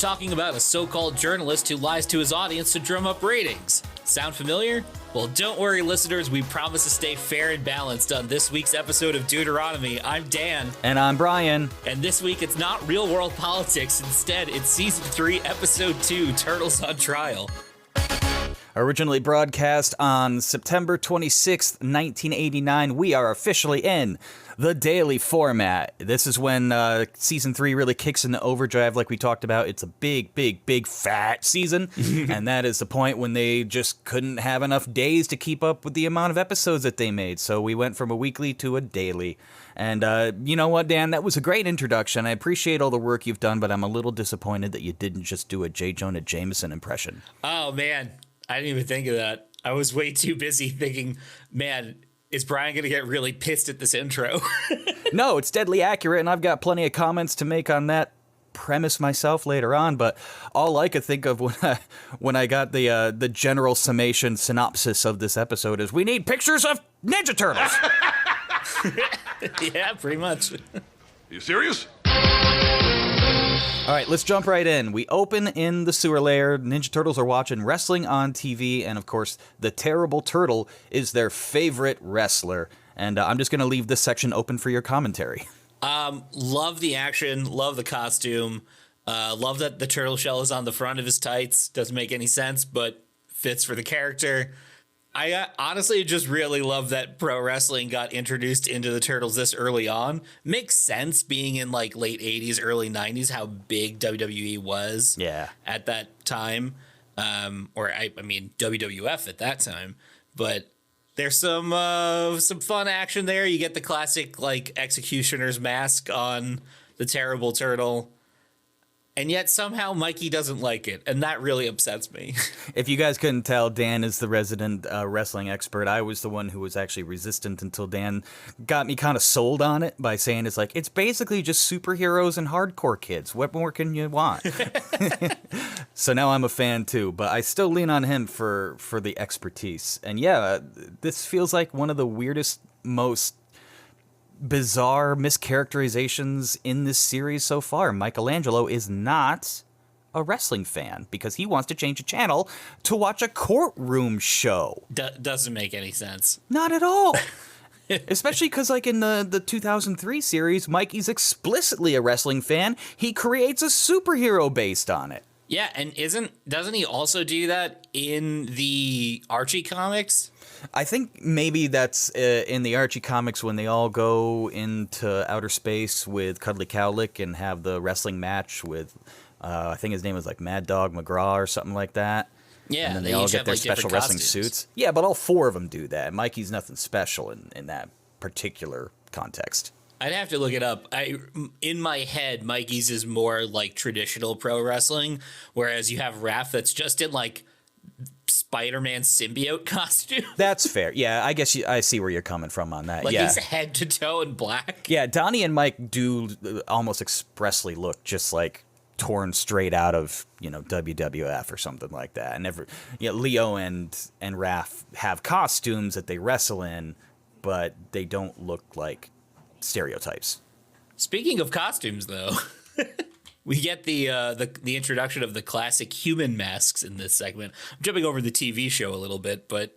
talking about a so-called journalist who lies to his audience to drum up ratings. Sound familiar? Well, don't worry, listeners. We promise to stay fair and balanced on this week's episode of Duderonomy. I'm Dan. And I'm Bryan. And this week, it's not real-world politics. Instead, it's Season 3, Episode 2, Turtles on Trial. Originally broadcast on September 26th, 1989, we are officially in the daily format. This is when Season 3 really kicks into overdrive like we talked about. It's a big, fat season, and that is the point when they just couldn't have enough days to keep up with the amount of episodes that they made. So we went from a weekly to a daily. And you know what, Dan? That was a great introduction. I appreciate all the work you've done, but I'm a little disappointed that you didn't just do a J. Jonah Jameson impression. Oh, man. I didn't even think of that. I was way too busy thinking, man, is Bryan going to get really pissed at this intro? No, it's deadly accurate, and I've got plenty of comments to make on that premise myself later on, but all I could think of when I got the general summation synopsis of this episode is, we need pictures of Ninja Turtles! Yeah, pretty much. Are you serious? All right, let's jump right in. We open in the sewer lair. Ninja Turtles are watching wrestling on TV, and of course, the Terrible Turtle is their favorite wrestler. And I'm just going to leave this section open for your commentary. Love the action, love the costume, love that the turtle shell is on the front of his tights. Doesn't make any sense, but fits for the character. I honestly just really love that pro wrestling got introduced into the Turtles this early on. Makes sense being in like late 80s, early 90s, how big WWE was at that time. Or I mean, WWF at that time. But there's some fun action there. You get the classic like executioner's mask on the Terrible Turtle. And yet somehow Mikey doesn't like it, and that really upsets me. If you guys couldn't tell, Dan is the resident wrestling expert. I was the one who was actually resistant until Dan got me kind of sold on it by saying it's basically just superheroes and hardcore kids. What more can you want? So now I'm a fan too, but I still lean on him for the expertise. And yeah, this feels like one of the weirdest, most bizarre mischaracterizations in this series so far. Michelangelo is not a wrestling fan because he wants to change the channel to watch a courtroom show. Doesn't make any sense. Not at all. Especially because, like, in the 2003 series, Mikey's explicitly a wrestling fan. He creates a superhero based on it. Yeah, and doesn't he also do that in the Archie comics? I think maybe that's in the Archie comics when they all go into outer space with Cuddly Cowlick and have the wrestling match with, I think his name was like Mad Dog McGraw or something like that. Yeah, and then they all get their special wrestling suits. Yeah, but all four of them do that. Mikey's nothing special in that particular context. I'd have to look it up. In my head, Mikey's is more like traditional pro wrestling, whereas you have Raph that's just in like Spider-Man symbiote costume. That's fair. Yeah, I guess I see where you're coming from on that. Like yeah. He's head to toe in black. Yeah, Donnie and Mike do almost expressly look just like torn straight out of, WWF or something like that. And Leo and Raph have costumes that they wrestle in, but they don't look like stereotypes. Speaking of costumes, though, we get the introduction of the classic human masks in this segment. I'm jumping over the TV show a little bit, but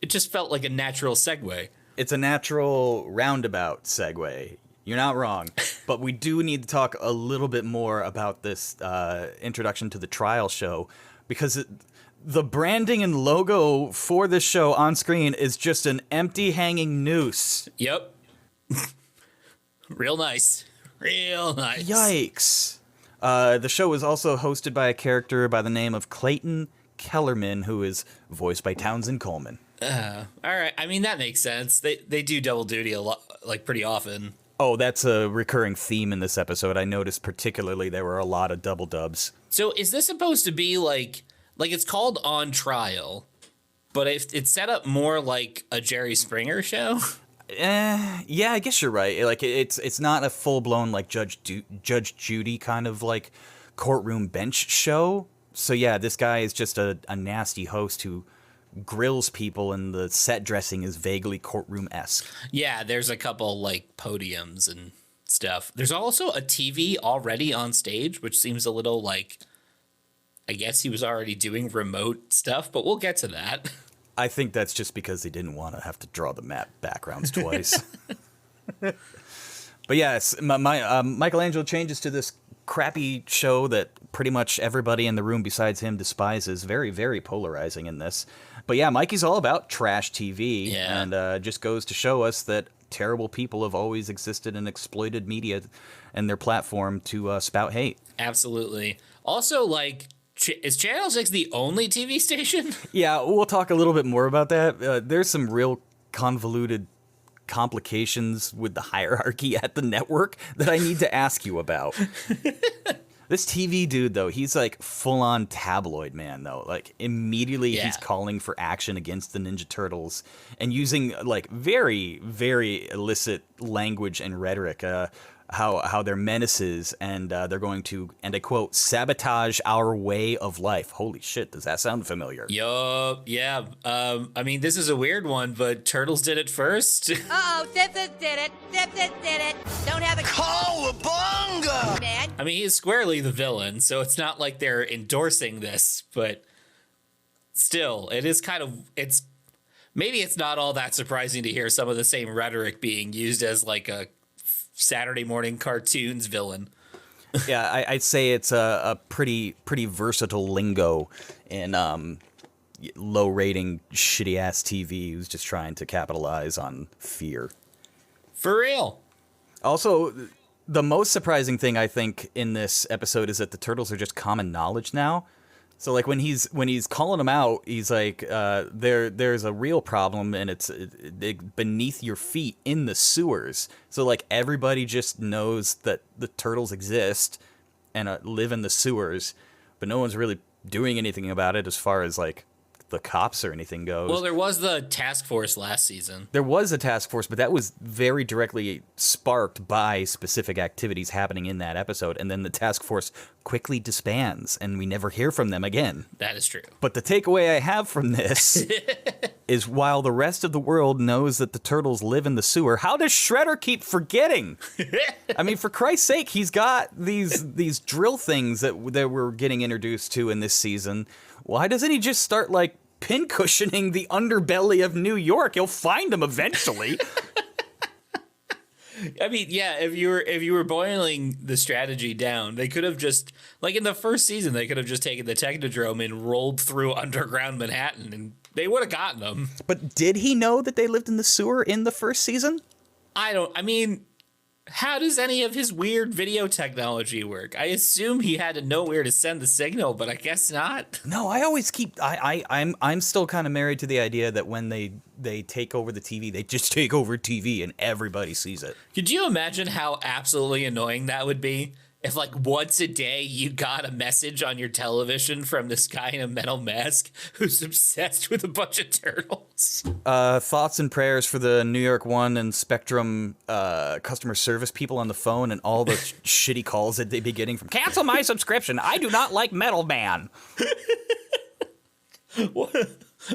it just felt like a natural segue. It's a natural roundabout segue. You're not wrong. But we do need to talk a little bit more about this introduction to the trial show, because the branding and logo for this show on screen is just an empty hanging noose. Yep. Real nice. Yikes. The show is also hosted by a character by the name of Clayton Kellerman, who is voiced by Townsend Coleman. All right. I mean, that makes sense. They do double duty a lot, like pretty often. Oh, that's a recurring theme in this episode. I noticed particularly there were a lot of double dubs. So is this supposed to be like it's called On Trial, but it's set up more like a Jerry Springer show? Yeah, I guess you're right. Like, it's not a full-blown, like, Judge Judy kind of, like, courtroom bench show. So, yeah, this guy is just a nasty host who grills people, and the set dressing is vaguely courtroom-esque. Yeah, there's a couple, like, podiums and stuff. There's also a TV already on stage, which seems a little, like, I guess he was already doing remote stuff, but we'll get to that. I think that's just because they didn't want to have to draw the map backgrounds twice. But yes, Michelangelo changes to this crappy show that pretty much everybody in the room besides him despises. Very, very polarizing in this. But yeah, Mikey's all about trash TV, and just goes to show us that terrible people have always existed and exploited media and their platform to spout hate. Absolutely. Also, like, is Channel 6 the only TV station? Yeah, we'll talk a little bit more about that. There's some real convoluted complications with the hierarchy at the network that I need to ask you about. This TV dude, though, he's like full-on tabloid man, though. Like, immediately he's calling for action against the Ninja Turtles and using, like, very, very illicit language and rhetoric. How they're menaces, and they're going to, and I quote, sabotage our way of life. Holy shit, does that sound familiar? Yup, yeah. I mean, this is a weird one, but Turtles did it first. Uh-oh, Sept did it. Sept did it. Don't have a Cowabunga! man. I mean, he's squarely the villain, so it's not like they're endorsing this, but still, it is kind of, maybe it's not all that surprising to hear some of the same rhetoric being used as like a Saturday morning cartoons villain. Yeah, I'd say it's a pretty versatile lingo in low rating shitty ass TV who's just trying to capitalize on fear. For real. Also, the most surprising thing I think in this episode is that the turtles are just common knowledge now. So like when he's calling them out, he's like, there's a real problem and it's beneath your feet in the sewers. So like everybody just knows that the turtles exist and live in the sewers, but no one's really doing anything about it as far as like the cops or anything goes. Well, there was the task force last season. There was a task force, but that was very directly sparked by specific activities happening in that episode. And then the task force quickly disbands and we never hear from them again. That is true. But the takeaway I have from this is while the rest of the world knows that the turtles live in the sewer, how does Shredder keep forgetting? I mean, for Christ's sake, he's got these drill things that we're getting introduced to in this season. Why doesn't he just start, like, pincushioning the underbelly of New York? He'll find them eventually. I mean, yeah, if you were boiling the strategy down, they could have just, like in the first season, they could have just taken the Technodrome and rolled through underground Manhattan, and they would have gotten them. But did he know that they lived in the sewer in the first season? I mean, how does any of his weird video technology work? I assume he had to know where to send the signal, but I guess not. No, I always keep. I'm still kind of married to the idea that when they take over the TV, they just take over TV and everybody sees it. Could you imagine how absolutely annoying that would be? If, like, once a day you got a message on your television from this guy in a metal mask who's obsessed with a bunch of turtles. Thoughts and prayers for the New York One and Spectrum customer service people on the phone and all the shitty calls that they'd be getting from, cancel my subscription, I do not like Metal Man.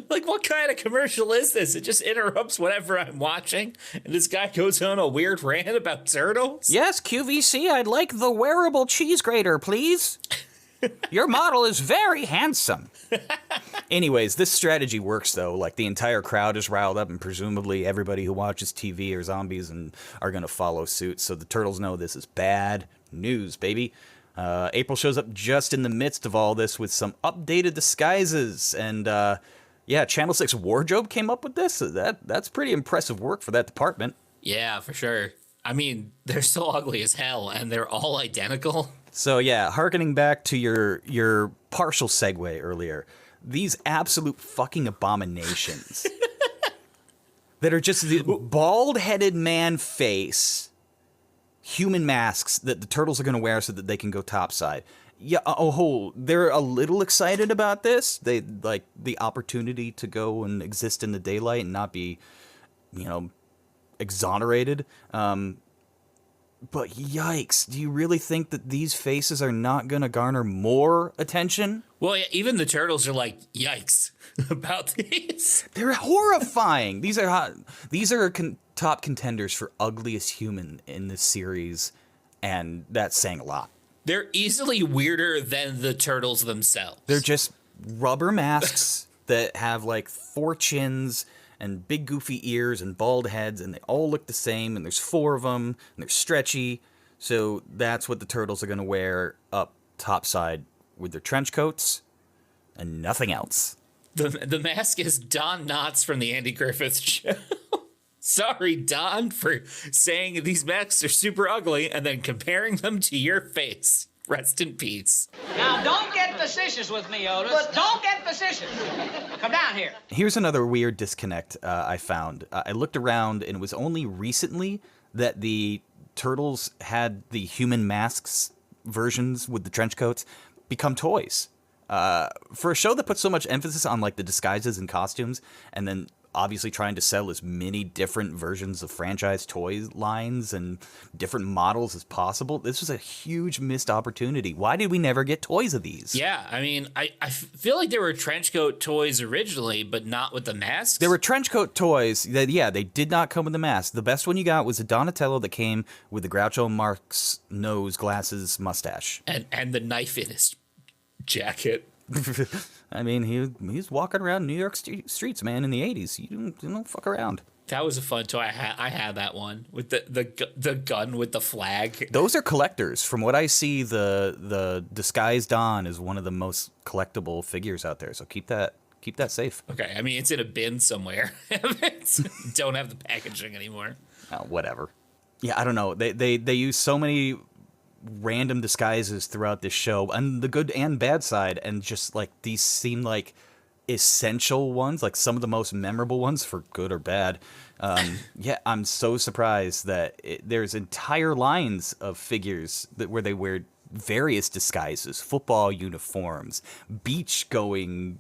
What kind of commercial is this? It just interrupts whatever I'm watching, and this guy goes on a weird rant about turtles? Yes, QVC, I'd like the wearable cheese grater, please. Your model is very handsome. Anyways, this strategy works, though. Like, the entire crowd is riled up, and presumably everybody who watches TV are zombies and are going to follow suit. So the turtles know this is bad news, baby. April shows up just in the midst of all this with some updated disguises, and yeah, Channel 6 Wardrobe came up with this. That's pretty impressive work for that department. Yeah, for sure. I mean, they're so ugly as hell, and they're all identical. So yeah, hearkening back to your partial segue earlier, these absolute fucking abominations that are just the bald-headed man face, human masks that the turtles are going to wear so that they can go topside. Yeah, they're a little excited about this. They like the opportunity to go and exist in the daylight and not be, exonerated. But yikes, do you really think that these faces are not going to garner more attention? Well, yeah, even the turtles are like, yikes about these. They're horrifying. These are top contenders for ugliest human in this series, and that's saying a lot. They're easily weirder than the turtles themselves. They're just rubber masks that have like 4 chins and big goofy ears and bald heads, and they all look the same, and there's 4 of them, and they're stretchy. So that's what the turtles are going to wear up topside with their trench coats and nothing else. The mask is Don Knotts from the Andy Griffith Show. Sorry, Don, for saying these masks are super ugly and then comparing them to your face. Rest in peace. Now, don't get facetious with me, Otis. Don't get facetious. Come down here. Here's another weird disconnect I found. I looked around, and it was only recently that the turtles had the human masks versions with the trench coats become toys. For a show that puts so much emphasis on like the disguises and costumes, and then obviously trying to sell as many different versions of franchise toy lines and different models as possible, this was a huge missed opportunity. Why did we never get toys of these? Yeah, I mean, I feel like there were trench coat toys originally, but not with the masks. There were trench coat toys that, yeah, they did not come with the mask. The best one you got was a Donatello that came with the Groucho Marx nose, glasses, mustache. And the knife in his jacket. I mean, he's walking around New York streets, man, in the 80s. You don't fuck around. That was a fun toy. I had that one with the gun with the flag. Those are collectors. From what I see, the Disguised Don is one of the most collectible figures out there. So keep that safe. Okay, I mean, it's in a bin somewhere. Don't have the packaging anymore. Oh, whatever. Yeah, I don't know. They use so many random disguises throughout this show, and the good and bad side, and just like these seem like essential ones, like some of the most memorable ones for good or bad. Yeah, I'm so surprised that there's entire lines of figures where they wear various disguises, football uniforms, beach going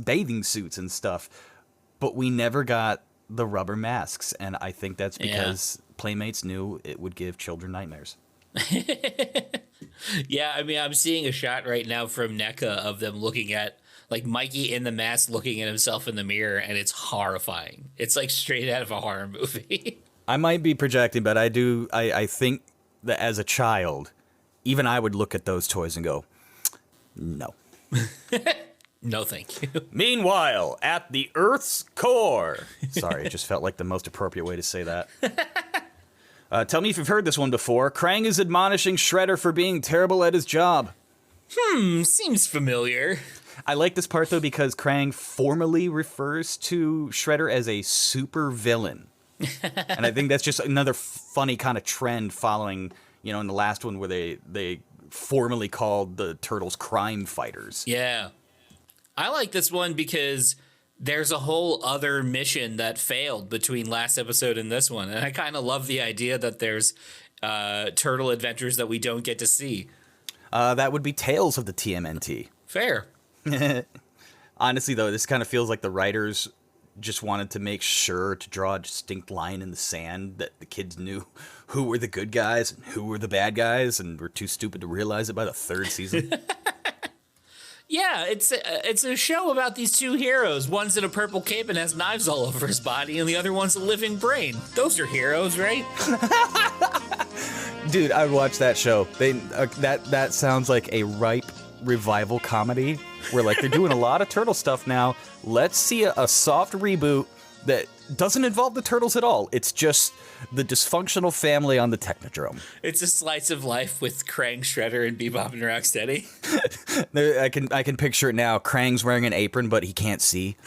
bathing suits and stuff, but we never got the rubber masks, and I think that's because Playmates knew it would give children nightmares. Yeah, I mean, I'm seeing a shot right now from NECA of them looking at like Mikey in the mask looking at himself in the mirror, and it's horrifying. It's like straight out of a horror movie. I might be projecting, but I think that as a child, even I would look at those toys and go, no. No, thank you. Meanwhile, at the Earth's core. Sorry, it just felt like the most appropriate way to say that. Tell me if you've heard this one before. Krang is admonishing Shredder for being terrible at his job. Seems familiar. I like this part, though, because Krang formally refers to Shredder as a super villain. And I think that's just another funny kind of trend following, in the last one where they formally called the Turtles crime fighters. Yeah. I like this one because there's a whole other mission that failed between last episode and this one. And I kind of love the idea that there's turtle adventures that we don't get to see. That would be Tales of the TMNT. Fair. Honestly, though, this kind of feels like the writers just wanted to make sure to draw a distinct line in the sand that the kids knew who were the good guys and who were the bad guys, and were too stupid to realize it by the 3rd season. Yeah, it's a show about these two heroes. One's in a purple cape and has knives all over his body, and the other one's a living brain. Those are heroes, right? Dude, I would watch that show. That sounds like a ripe revival comedy where like they're doing a lot of turtle stuff now. Let's see a soft reboot that doesn't involve the turtles at all. It's just the dysfunctional family on the Technodrome. It's a slice of life with Krang, Shredder, and Bebop and Rocksteady. I can picture it now. Krang's wearing an apron, but he can't see.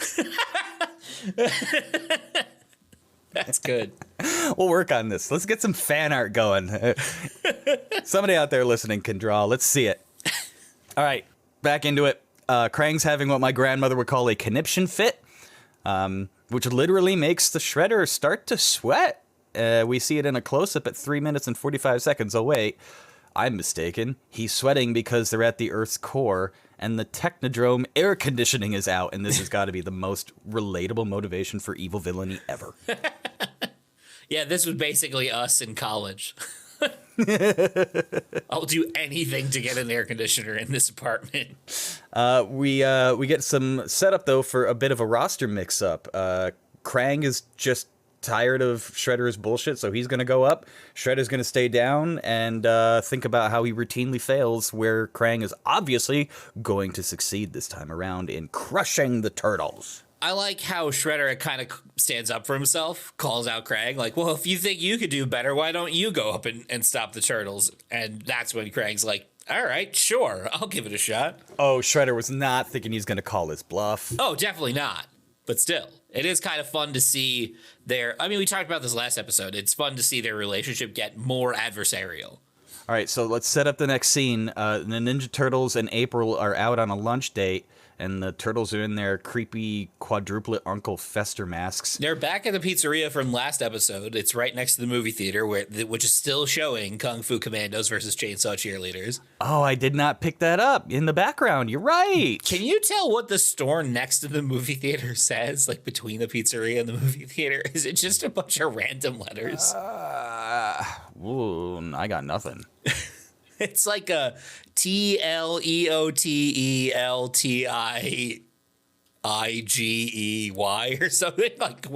That's good. We'll work on this. Let's get some fan art going. Somebody out there listening can draw. Let's see it. All right, back into it. Krang's having what my grandmother would call a conniption fit, which literally makes the Shredder start to sweat. We see it in a close-up at 3 minutes and 45 seconds. Oh, wait, I'm mistaken. He's sweating because they're at the Earth's core, and the Technodrome air conditioning is out, and this has got to be the most relatable motivation for evil villainy ever. Yeah, this was basically us in college. I'll do anything to get an air conditioner in this apartment. We get some setup, though, for a bit of a roster mix-up. Krang is just tired of Shredder's bullshit, so he's going to go up. Shredder's going to stay down and think about how he routinely fails, where Krang is obviously going to succeed this time around in crushing the Turtles. I like how Shredder kind of stands up for himself, calls out Krang, like, well, if you think you could do better, why don't you go up and stop the Turtles? And that's when Krang's like, all right, sure, I'll give it a shot. Oh, Shredder was not thinking he's going to call his bluff. Oh, definitely not. But still, it is kind of fun to see we talked about this last episode. It's fun to see their relationship get more adversarial. All right, so let's set up the next scene. The Ninja Turtles and April are out on a lunch date, and the Turtles are in their creepy quadruplet Uncle Fester masks. They're back at the pizzeria from last episode. It's right next to the movie theater, which is still showing Kung Fu Commandos versus Chainsaw Cheerleaders. Oh, I did not pick that up in the background. You're right. Can you tell what the store next to the movie theater says, like between the pizzeria and the movie theater? Is it just a bunch of random letters? I got nothing. It's like a TLEOTELTIIGEY or something. Like,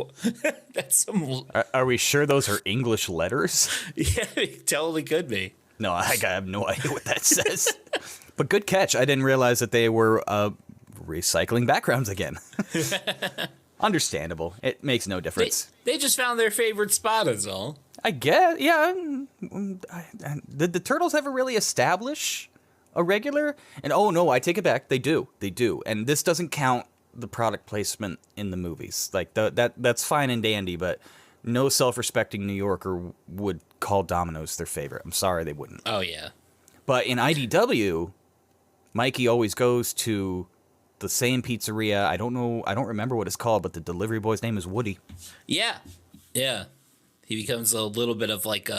that's some. Are we sure those are English letters? Yeah, it totally could be. No, I have no idea what that says. But good catch. I didn't realize that they were recycling backgrounds again. Understandable. It makes no difference. They just found their favorite spot, is all. I guess, yeah. Did the Turtles ever really establish a regular? And oh no, I take it back. They do. And this doesn't count the product placement in the movies. Like that's fine and dandy, but no self-respecting New Yorker would call Domino's their favorite. I'm sorry, they wouldn't. Oh yeah. But in IDW, Mikey always goes to the same pizzeria. I don't remember what it's called, but the delivery boy's name is Woody. Yeah. He becomes a little bit of like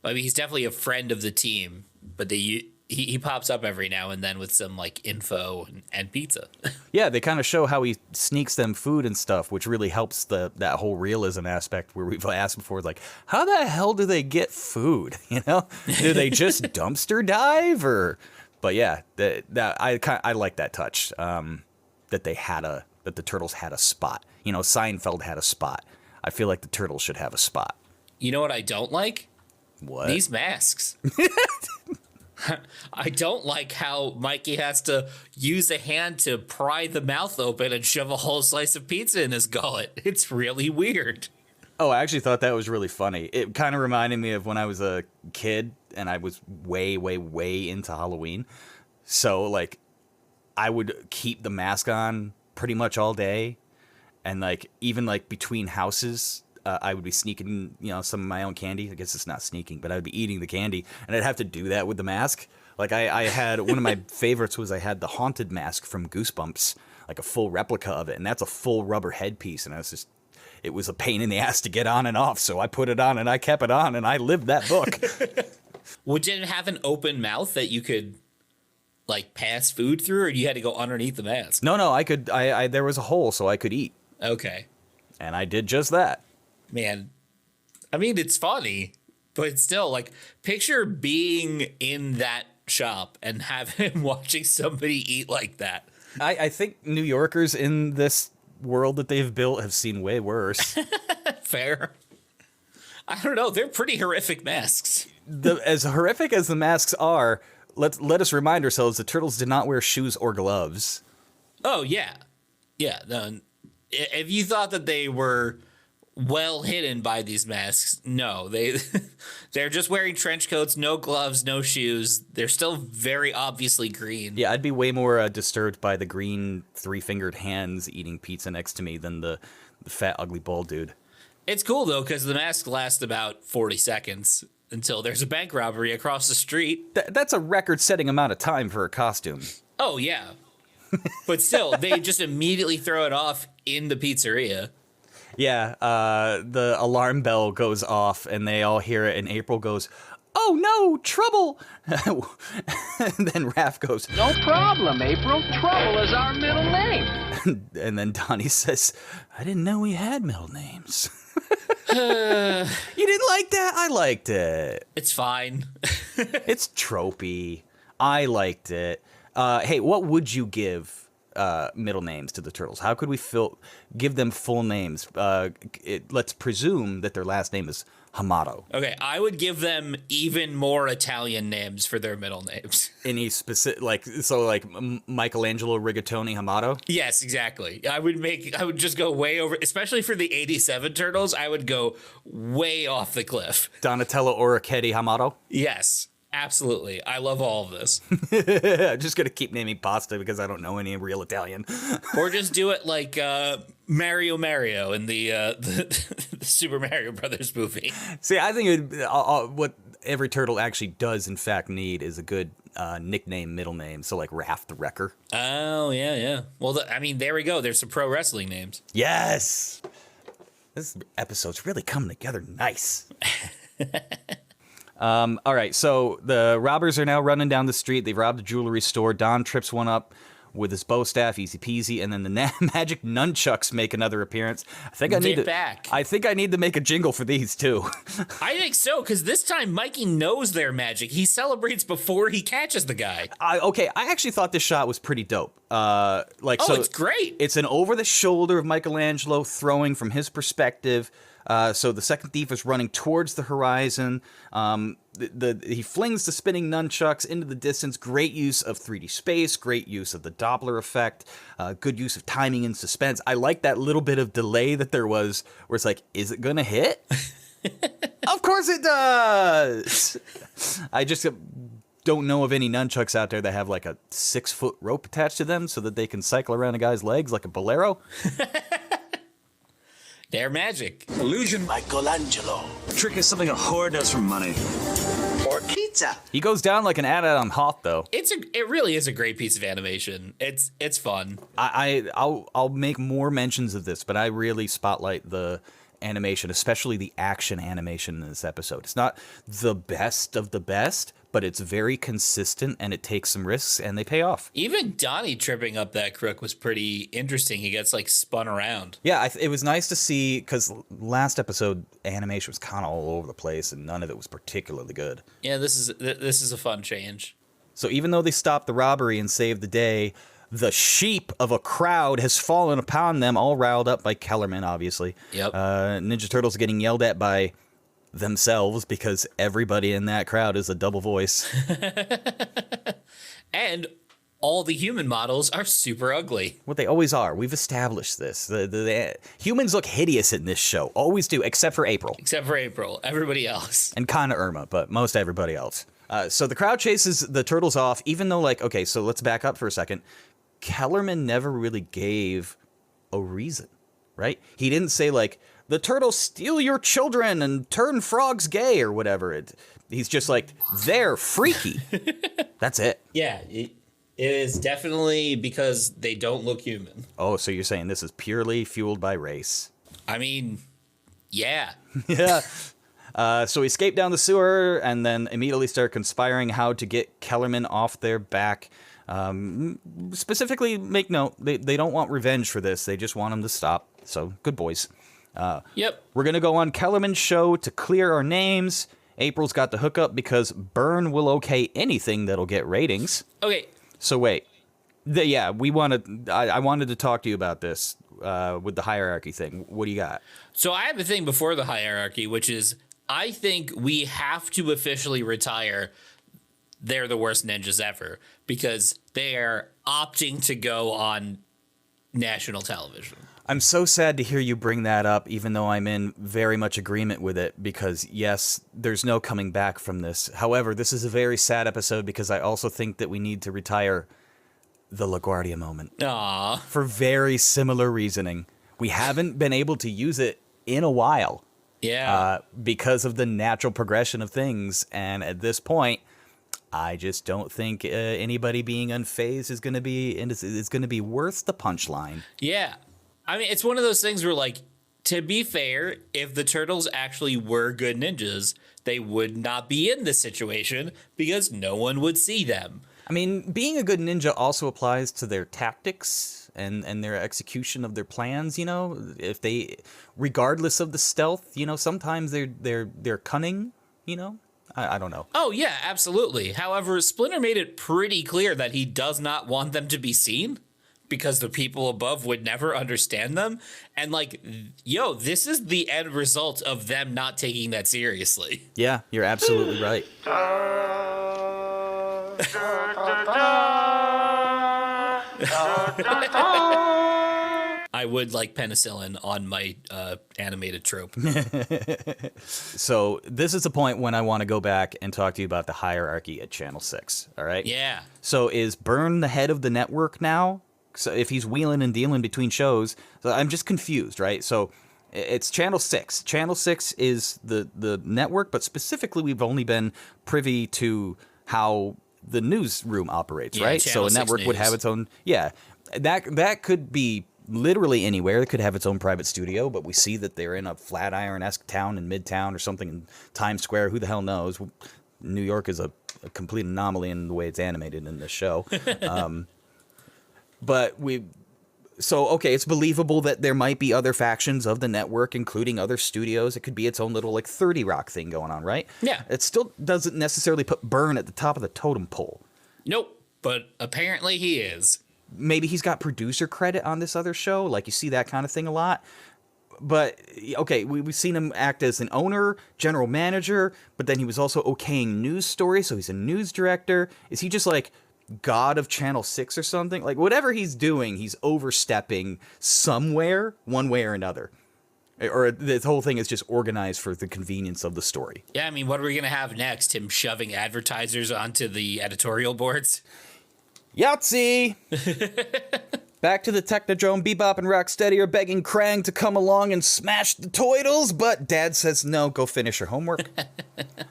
he's definitely a friend of the team, but he pops up every now and then with some like info and pizza. Yeah, they kind of show how he sneaks them food and stuff, which really helps that whole realism aspect where we've asked before, like, how the hell do they get food? You know, do they just dumpster dive or? But yeah, I like that touch that the Turtles had a spot. You know, Seinfeld had a spot. I feel like the Turtles should have a spot. You know what I don't like? What? These masks. I don't like how Mikey has to use a hand to pry the mouth open and shove a whole slice of pizza in his gullet. It's really weird. Oh, I actually thought that was really funny. It kind of reminded me of when I was a kid and I was way, way, way into Halloween. So, like, I would keep the mask on pretty much all day. And, like, even, like, between houses, I would be sneaking, you know, some of my own candy. I guess it's not sneaking, but I would be eating the candy. And I'd have to do that with the mask. Like, I had, one of my favorites was I had the Haunted mask from Goosebumps, like a full replica of it. And that's a full rubber headpiece. And it was a pain in the ass to get on and off. So I put it on and I kept it on and I lived that book. Would it have an open mouth that you could, like, pass food through, or you had to go underneath the mask? No, I could, there was a hole so I could eat. Okay. And I did just that. Man, I mean, it's funny, but still, like, picture being in that shop and have him watching somebody eat like that. I think New Yorkers in this world that they've built have seen way worse. Fair. I don't know. They're pretty horrific masks. As horrific as the masks are, let us remind ourselves the Turtles did not wear shoes or gloves. Oh, yeah. Yeah. No, if you thought that they were well hidden by these masks, no. They're just wearing trench coats, no gloves, no shoes. They're still very obviously green. Yeah, I'd be way more disturbed by the green three-fingered hands eating pizza next to me than the fat, ugly, bald dude. It's cool, though, because the masks last about 40 seconds until there's a bank robbery across the street. That's a record-setting amount of time for a costume. Oh, yeah. But still, they just immediately throw it off in the pizzeria. Yeah, the alarm bell goes off, and they all hear it, and April goes, "Oh no, trouble!" And then Raph goes, No problem, April. Trouble is our middle name. and then Donnie says, "I didn't know we had middle names." You didn't like that? I liked it. It's fine. It's tropey. I liked it. Hey, what would you give middle names to the turtles? How could we give them full names? Let's presume that their last name is Hamato. Okay, I would give them even more Italian names for their middle names. Any specific, like Michelangelo Rigatoni Hamato? Yes, exactly. I would just go way over, especially for the 87 Turtles, I would go way off the cliff. Donatello Orecchietti Hamato? Yes, absolutely. I love all of this. I'm just going to keep naming pasta because I don't know any real Italian. Or just do it like Mario in the Super Mario Brothers movie. See, I think what every turtle actually does, in fact, need is a good nickname, middle name. So like Raph the Wrecker. Oh, yeah. Well, there we go. There's some pro wrestling names. Yes! This episode's really coming together nice. All right, so the robbers are now running down the street. They've robbed a jewelry store. Don trips one up with his bow staff, easy peasy, and then the magic nunchucks make another appearance. I think I need to make a jingle for these too. I think so, because this time Mikey knows their magic. He celebrates before he catches the guy. I actually thought this shot was pretty dope. It's great. It's an over the shoulder of Michelangelo throwing from his perspective. So the second thief is running towards the horizon. He flings the spinning nunchucks into the distance. Great use of 3D space. Great use of the Doppler effect. Good use of timing and suspense. I like that little bit of delay that there was where it's like, is it going to hit? Of course it does! I just don't know of any nunchucks out there that have like a 6-foot rope attached to them so that they can cycle around a guy's legs like a bolero. They're magic. Illusion. Michelangelo. Trick is something a whore does for money. Or pizza. He goes down like an Adam Hoth, though. It really is a great piece of animation. It's fun. I'll make more mentions of this, but I really spotlight the animation, especially the action animation in this episode. It's not the best of the best, but it's very consistent and it takes some risks and they pay off. Even Donnie tripping up that crook was pretty interesting. He gets like spun around. Yeah, it was nice to see, because last episode animation was kind of all over the place and none of it was particularly good. Yeah, this is a fun change. So even though they stopped the robbery and saved the day, the sheep of a crowd has fallen upon them, all riled up by Kellerman, obviously. Yep. Ninja Turtles are getting yelled at by themselves because everybody in that crowd is a double voice. And all the human models are super ugly. What they always are. We've established this. The humans look hideous in this show. Always do, except for April. Except for April. Everybody else. And kind of Irma, but most everybody else. So the crowd chases the turtles off, even though, like, okay, so let's back up for a second. Kellerman never really gave a reason, right? He didn't say, like, the turtles steal your children and turn frogs gay or whatever. He's just like, they're freaky. That's it. Yeah, it is definitely because they don't look human. Oh, so you're saying this is purely fueled by race? I mean, yeah. Yeah. So we escape down the sewer and then immediately start conspiring how to get Kellerman off their back. Specifically, make note, they don't want revenge for this. They just want him to stop. So, good boys. Yep. We're going to go on Kellerman's show to clear our names. April's got the hookup because Byrne will okay anything that'll get ratings. Okay. So, wait. I wanted to talk to you about this with the hierarchy thing. What do you got? So I have a thing before the hierarchy, which is I think we have to officially retire They're the Worst Ninjas Ever because they are opting to go on national television. I'm so sad to hear you bring that up, even though I'm in very much agreement with it, because yes, there's no coming back from this. However, this is a very sad episode because I also think that we need to retire the LaGuardia moment. Aww. For very similar reasoning. We haven't been able to use it in a while. Yeah. Because of the natural progression of things, and at this point, I just don't think anybody being unfazed is going to be worth the punchline. Yeah. I mean, it's one of those things where, like, to be fair, if the Turtles actually were good ninjas, they would not be in this situation because no one would see them. I mean, being a good ninja also applies to their tactics and their execution of their plans, you know? If they, regardless of the stealth, you know, sometimes they're cunning, you know? I don't know. Oh, yeah, absolutely. However, Splinter made it pretty clear that he does not want them to be seen. because the people above would never understand them. And like, yo, this is the end result of them not taking that seriously. Yeah, you're absolutely right. I would like penicillin on my animated trope. So this is the point when I want to go back and talk to you about the hierarchy at Channel 6, all right? Yeah. So is Byrne the head of the network now? So if he's wheeling and dealing between shows, so I'm just confused, right? So it's Channel 6. Channel 6 is the network, but specifically we've only been privy to how the newsroom operates, Yeah, right? Channel So a 6 network would News. have its own, yeah. That could be literally anywhere. It could have its own private studio, but we see that they're in a Flatiron-esque town in Midtown or something in Times Square. Who the hell knows? New York is a complete anomaly in the way it's animated in this show. Okay, it's believable that there might be other factions of the network, including other studios. It could be its own little like 30 Rock thing going on, right? Yeah. It still doesn't necessarily put Byrne at the top of the totem pole. Nope. But apparently he is. Maybe he's got producer credit on this other show. Like you see that kind of thing a lot. But, okay, we've seen him act as an owner, general manager, but then he was also okaying news stories, so he's a news director. Is he just like god of Channel 6 or something? Like, whatever he's doing, he's overstepping somewhere, one way or another. Or this whole thing is just organized for the convenience of the story. Yeah, I mean, what are we going to have next? Him shoving advertisers onto the editorial boards? Yahtzee! Back to the Technodrome, Bebop and Rocksteady are begging Krang to come along and smash the toidles, but Dad says no, go finish your homework.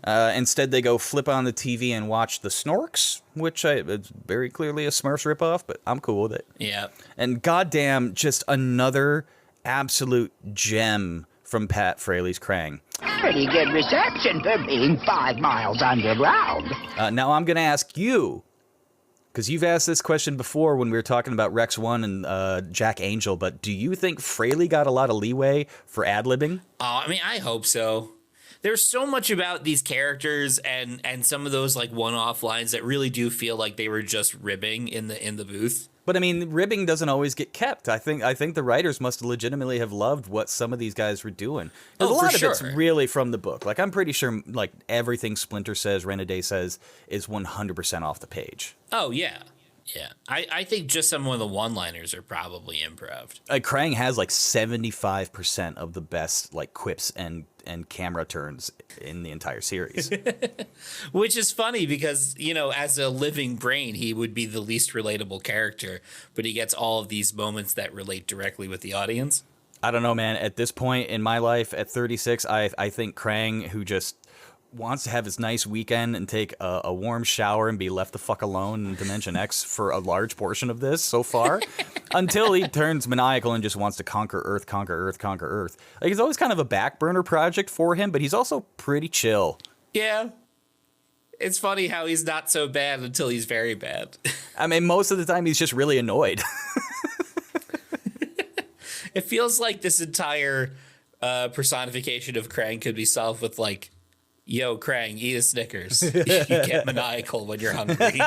Instead, they go flip on the TV and watch the Snorks, which it's very clearly a Smurfs ripoff, but I'm cool with it. Yeah. And goddamn, just another absolute gem from Pat Fraley's Krang. Pretty good reception for being 5 miles underground. Now I'm going to ask you, because you've asked this question before when we were talking about Rex 1 and Jack Angel, but do you think Fraley got a lot of leeway for ad-libbing? Oh, I mean, I hope so. There's so much about these characters and some of those like one-off lines that really do feel like they were just ribbing in the booth. But I mean, ribbing doesn't always get kept. I think the writers must legitimately have loved what some of these guys were doing. There's a lot of it's really from the book. Like I'm pretty sure like everything Splinter says, Renaday says is 100% off the page. Oh yeah. Yeah. I think just some of the one-liners are probably improv. Krang has like 75% of the best like quips and camera turns in the entire series. Which is funny because, you know, as a living brain, he would be the least relatable character, but he gets all of these moments that relate directly with the audience. I don't know, man. At this point in my life, at 36, I think Krang, who just wants to have his nice weekend and take a warm shower and be left the fuck alone in Dimension X for a large portion of this so far, until he turns maniacal and just wants to conquer Earth, conquer Earth, conquer Earth. Like, it's always kind of a back burner project for him, but he's also pretty chill. Yeah. It's funny how he's not so bad until he's very bad. I mean, most of the time he's just really annoyed. It feels like this entire personification of Krang could be solved with like, yo, Krang, eat a Snickers. You get maniacal when you're hungry.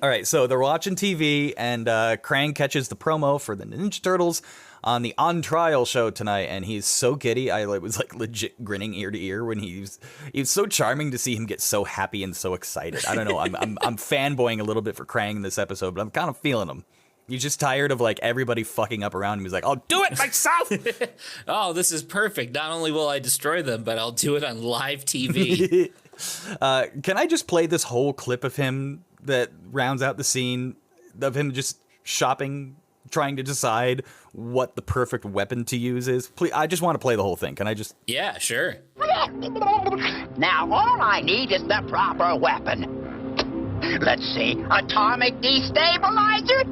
All right, so they're watching TV, and Krang catches the promo for the Ninja Turtles on the On Trial show tonight, and he's so giddy. I was like legit grinning ear to ear when he was so charming to see him get so happy and so excited. I don't know. I'm fanboying a little bit for Krang in this episode, but I'm kind of feeling him. He's just tired of like everybody fucking up around him. He's like, I'll do it myself. Oh, this is perfect. Not only will I destroy them, but I'll do it on live TV. Can I just play this whole clip of him that rounds out the scene of him just shopping, trying to decide what the perfect weapon to use is? Please, I just want to play the whole thing. Can I just? Yeah, sure. Now all I need is the proper weapon. Let's see, atomic destabilizer?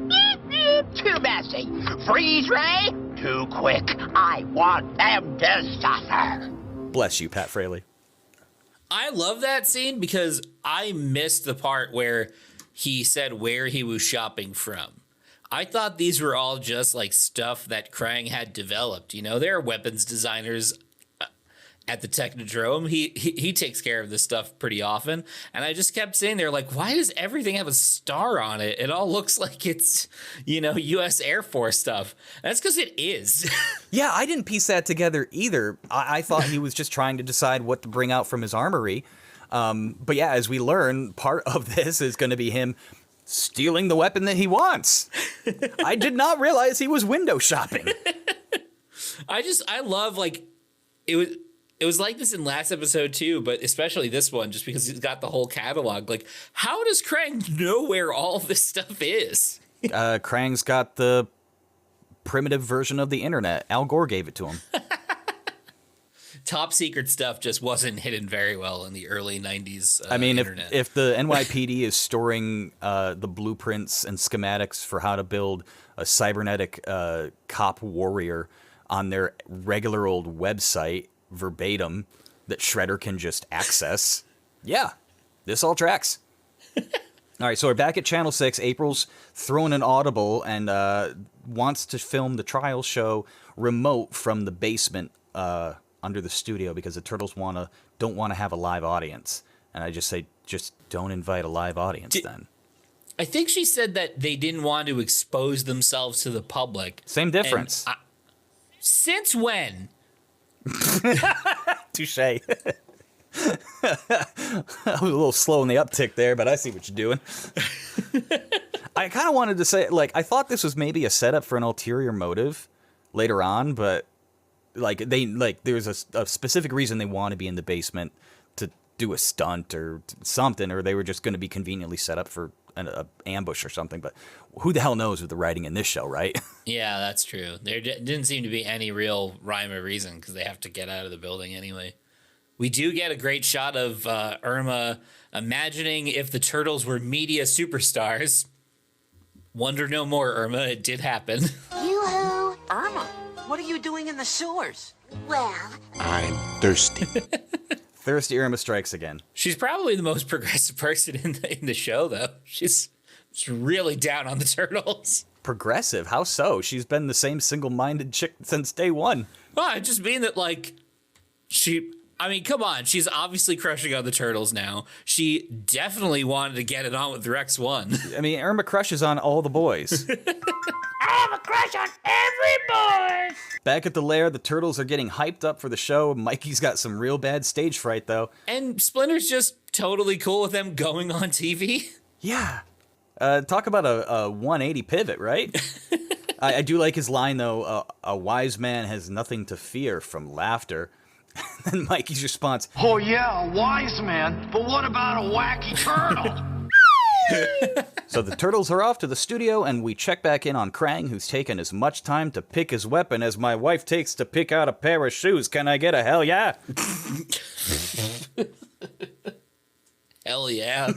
Too messy. Freeze ray? Too quick. I want them to suffer. Bless you, Pat Fraley. I love that scene because I missed the part where he said where he was shopping from. I thought these were all just like stuff that Krang had developed. You know, they're weapons designers. at the Technodrome. He takes care of this stuff pretty often. And I just kept saying there, like, why does everything have a star on it? It all looks like it's, U.S. Air Force stuff. That's because it is. Yeah, I didn't piece that together either. I thought he was just trying to decide what to bring out from his armory. But yeah, as we learn, part of this is going to be him stealing the weapon that he wants. I did not realize he was window shopping. I love, like, it was like this in last episode too, but especially this one, just because he's got the whole catalog. Like, how does Krang know where all of this stuff is? Krang's got the primitive version of the internet. Al Gore gave it to him. Top secret stuff just wasn't hidden very well in the early 90s I mean, internet. if the NYPD is storing the blueprints and schematics for how to build a cybernetic cop warrior on their regular old website, verbatim, that Shredder can just access, yeah, this all tracks. All right, so we're back at Channel 6. April's thrown an audible and wants to film the trial show remote from the basement under the studio because the Turtles don't want to have a live audience. And I just say, just don't invite a live audience then. I think she said that they didn't want to expose themselves to the public. Same difference. Since when? Touche. I was a little slow in the uptick there, but I see what you're doing. I kind of wanted to say, like, I thought this was maybe a setup for an ulterior motive later on, but there's a specific reason they want to be in the basement to do a stunt or something, or they were just going to be conveniently set up for an ambush or something. But who the hell knows with the writing in this show, right? Yeah, that's true. There didn't seem to be any real rhyme or reason because they have to get out of the building anyway. We do get a great shot of Irma imagining if the Turtles were media superstars. Wonder no more, Irma. It did happen. Yoo-hoo! Irma, what are you doing in the sewers? Well, I'm thirsty. Thirsty Irma strikes again. She's probably the most progressive person in the show, though. She's really down on the Turtles. Progressive? How so? She's been the same single-minded chick since day one. Well, I just mean that, like, come on. She's obviously crushing on the Turtles now. She definitely wanted to get it on with Rex 1. I mean, Irma crushes on all the boys. I have a crush on every boy. Back at the lair, the Turtles are getting hyped up for the show. Mikey's got some real bad stage fright, though. And Splinter's just totally cool with them going on TV. Yeah. Talk about a 180 pivot, right? I do like his line, though. A wise man has nothing to fear from laughter. And Mikey's response, Oh yeah, a wise man, but what about a wacky turtle? So the Turtles are off to the studio, and we check back in on Krang, who's taken as much time to pick his weapon as my wife takes to pick out a pair of shoes. Can I get a hell yeah? Hell yeah.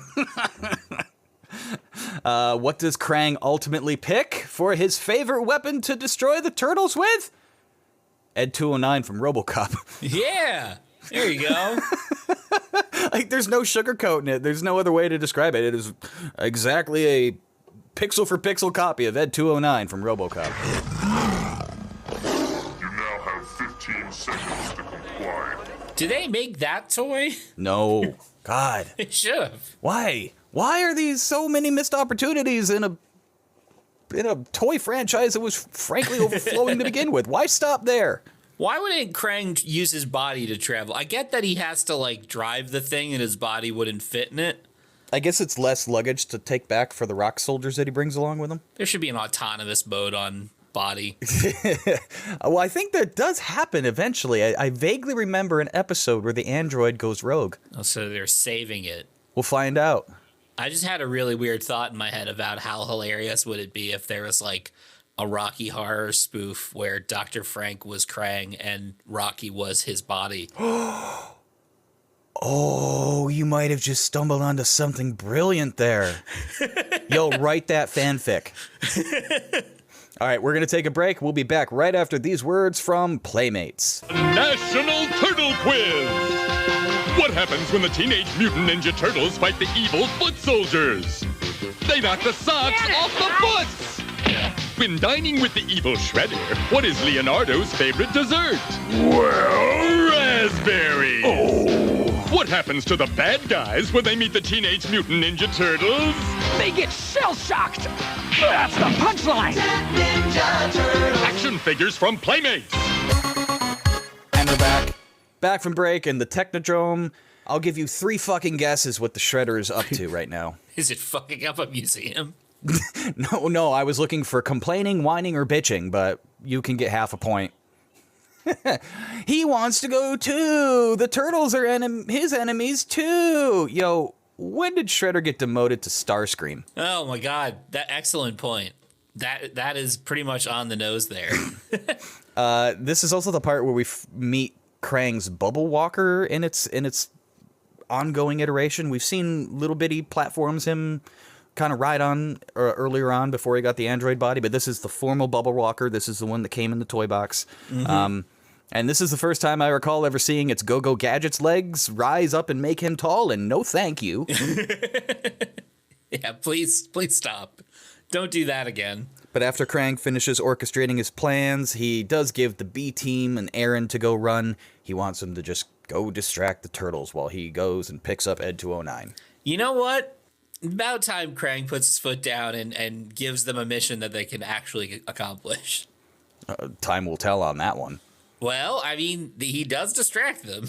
What does Krang ultimately pick for his favorite weapon to destroy the Turtles with? Ed 209 from RoboCop. Yeah. There you go. Like, there's no sugarcoating it. There's no other way to describe it. It is exactly a pixel-for-pixel copy of Ed 209 from RoboCop. You now have 15 seconds to comply. Do they make that toy? No. God. They should have. Why? Why are these so many missed opportunities in a toy franchise that was frankly overflowing to begin with? Why stop there? Why wouldn't Krang use his body to travel? I get that he has to, like, drive the thing and his body wouldn't fit in it. I guess it's less luggage to take back for the rock soldiers that he brings along with him. There should be an autonomous mode on body. Well, I think that does happen eventually. I vaguely remember an episode where the android goes rogue. Oh, so they're saving it. We'll find out. I just had a really weird thought in my head about how hilarious would it be if there was, like, a Rocky Horror spoof where Dr. Frank was Krang and Rocky was his body. Oh, you might have just stumbled onto something brilliant there. Yo, write that fanfic. All right, we're going to take a break. We'll be back right after these words from Playmates. National Turtle Quiz! What happens when the Teenage Mutant Ninja Turtles fight the evil foot soldiers? They knock the socks off the foots! When dining with the evil Shredder, what is Leonardo's favorite dessert? Well, red! raspberry. Oh. What happens to the bad guys when they meet the Teenage Mutant Ninja Turtles? They get shell-shocked. That's the punchline. Action figures from Playmates. And we're back. Back from break in the Technodrome. I'll give you 3 fucking guesses what the Shredder is up to right now. Is it fucking up a museum? No, I was looking for complaining, whining, or bitching, but you can get half a point. He wants to go too. The Turtles are his enemies too. Yo, when did Shredder get demoted to Starscream? Oh my god, that excellent point. That is pretty much on the nose there. This is also the part where we meet Krang's Bubble Walker in its ongoing iteration. We've seen little bitty platforms him kind of ride on earlier on before he got the android body, but this is the formal Bubble Walker. This is the one that came in the toy box. Mm-hmm. And this is the first time I recall ever seeing its Go-Go Gadget's legs rise up and make him tall, and no thank you. Yeah, please stop. Don't do that again. But after Krang finishes orchestrating his plans, he does give the B-Team an errand to go run. He wants them to just go distract the Turtles while he goes and picks up Ed 209. You know what? About time Krang puts his foot down and gives them a mission that they can actually accomplish. Time will tell on that one. Well, I mean, he does distract them.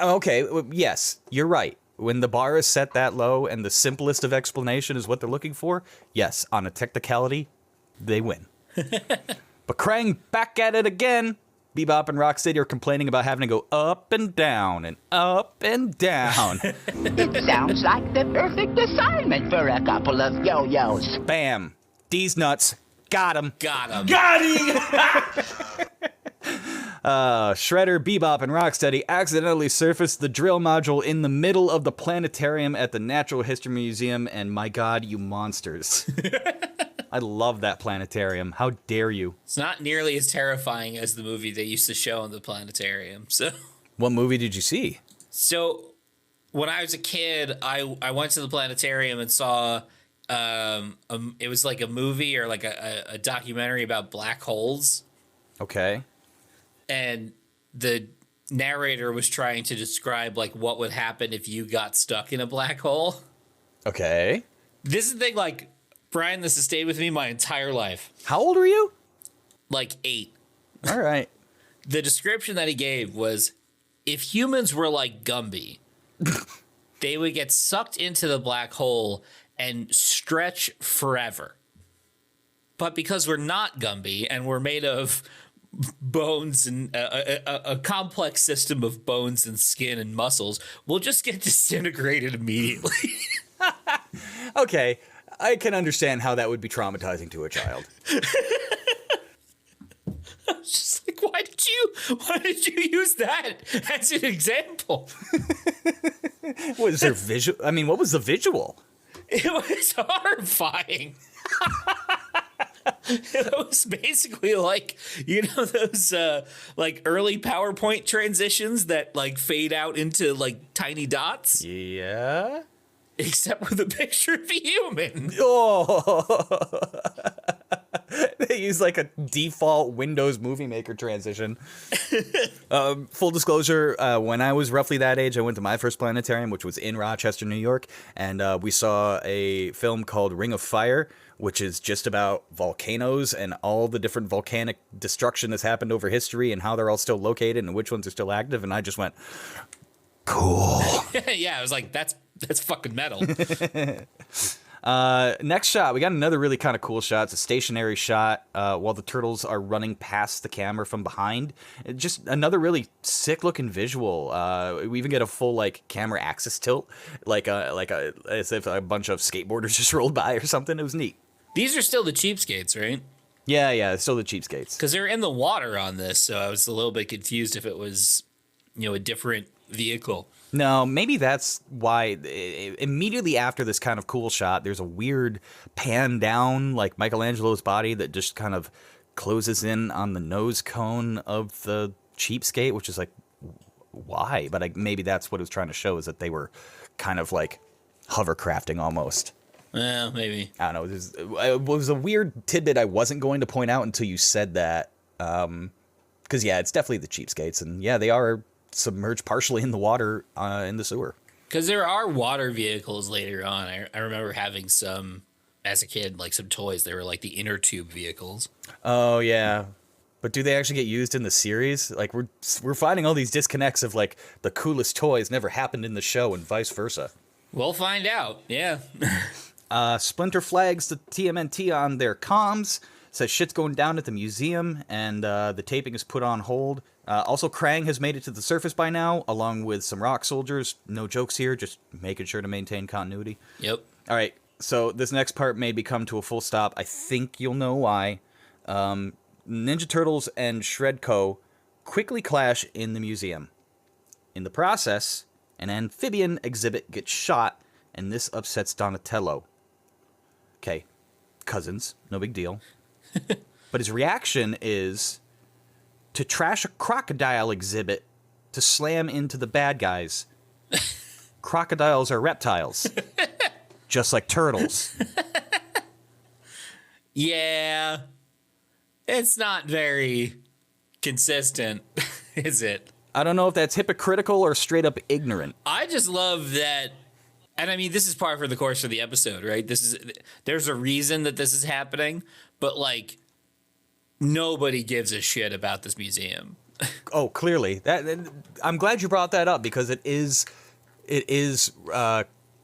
Okay, yes, you're right. When the bar is set that low and the simplest of explanation is what they're looking for, yes, on a technicality, they win. But Krang back at it again. Bebop and Rocksteady are complaining about having to go up and down and up and down. It sounds like the perfect assignment for a couple of yo-yos. Bam. D's nuts. Got him. Got him. Got him! Shredder, Bebop, and Rocksteady accidentally surfaced the drill module in the middle of the planetarium at the Natural History Museum, and my god, you monsters. I love that planetarium. How dare you? It's not nearly as terrifying as the movie they used to show in the planetarium. So, what movie did you see? So, when I was a kid, I went to the planetarium and saw it was like a movie or like a documentary about black holes. Okay. And the narrator was trying to describe like what would happen if you got stuck in a black hole. Okay. This is the thing, like, Brian, this has stayed with me my entire life. How old are you? Like 8. All right. The description that he gave was, if humans were like Gumby, they would get sucked into the black hole and stretch forever. But because we're not Gumby and we're made of bones and a complex system of bones and skin and muscles, we'll just get disintegrated immediately. Okay. I can understand how that would be traumatizing to a child. I was just like, why did you use that as an example? Was there visual? I mean, what was the visual? It was horrifying. It was basically like, you know, those like early PowerPoint transitions that like fade out into like tiny dots. Yeah. Except with a picture of a human. Oh. They use like a default Windows Movie Maker transition. Full disclosure, when I was roughly that age, I went to my first planetarium, which was in Rochester, New York, and we saw a film called Ring of Fire, which is just about volcanoes and all the different volcanic destruction that's happened over history and how they're all still located and which ones are still active, and I just went, cool. Yeah, I was like, that's fucking metal. Next shot, we got another really kind of cool shot. It's a stationary shot while the turtles are running past the camera from behind. Just another really sick looking visual. We even get a full like camera axis tilt, like as if a bunch of skateboarders just rolled by or something. It was neat. These are still the cheapskates, right? Yeah, it's still the cheapskates. Because they're in the water on this, so I was a little bit confused if it was, you know, a different vehicle. No, maybe that's why immediately after this kind of cool shot, there's a weird pan down, like Michelangelo's body, that just kind of closes in on the nose cone of the cheapskate, which is like, why? But maybe that's what it was trying to show, is that they were kind of like hovercrafting almost. Well, maybe. I don't know. It was a weird tidbit I wasn't going to point out until you said that. Because, yeah, it's definitely the cheapskates. And, yeah, they are submerged partially in the water in the sewer. Because there are water vehicles later on. I remember having some as a kid, like some toys. They were like the inner tube vehicles. Oh yeah, but do they actually get used in the series? Like we're finding all these disconnects of like the coolest toys never happened in the show and vice versa. We'll find out. Yeah. Splinter flags the TMNT on their comms. Says shit's going down at the museum, and the taping is put on hold. Also, Krang has made it to the surface by now, along with some rock soldiers. No jokes here, just making sure to maintain continuity. Yep. All right, so this next part may come to a full stop. I think you'll know why. Ninja Turtles and Shredco quickly clash in the museum. In the process, an amphibian exhibit gets shot, and this upsets Donatello. Okay, cousins, no big deal. But his reaction is to trash a crocodile exhibit to slam into the bad guys. Crocodiles are reptiles, just like turtles. Yeah. It's not very consistent, is it? I don't know if that's hypocritical or straight up ignorant. I just love that. And I mean, this is par for the course of the episode, right? There's a reason that this is happening, but like nobody gives a shit about this museum. Oh, clearly. I'm glad you brought that up because it is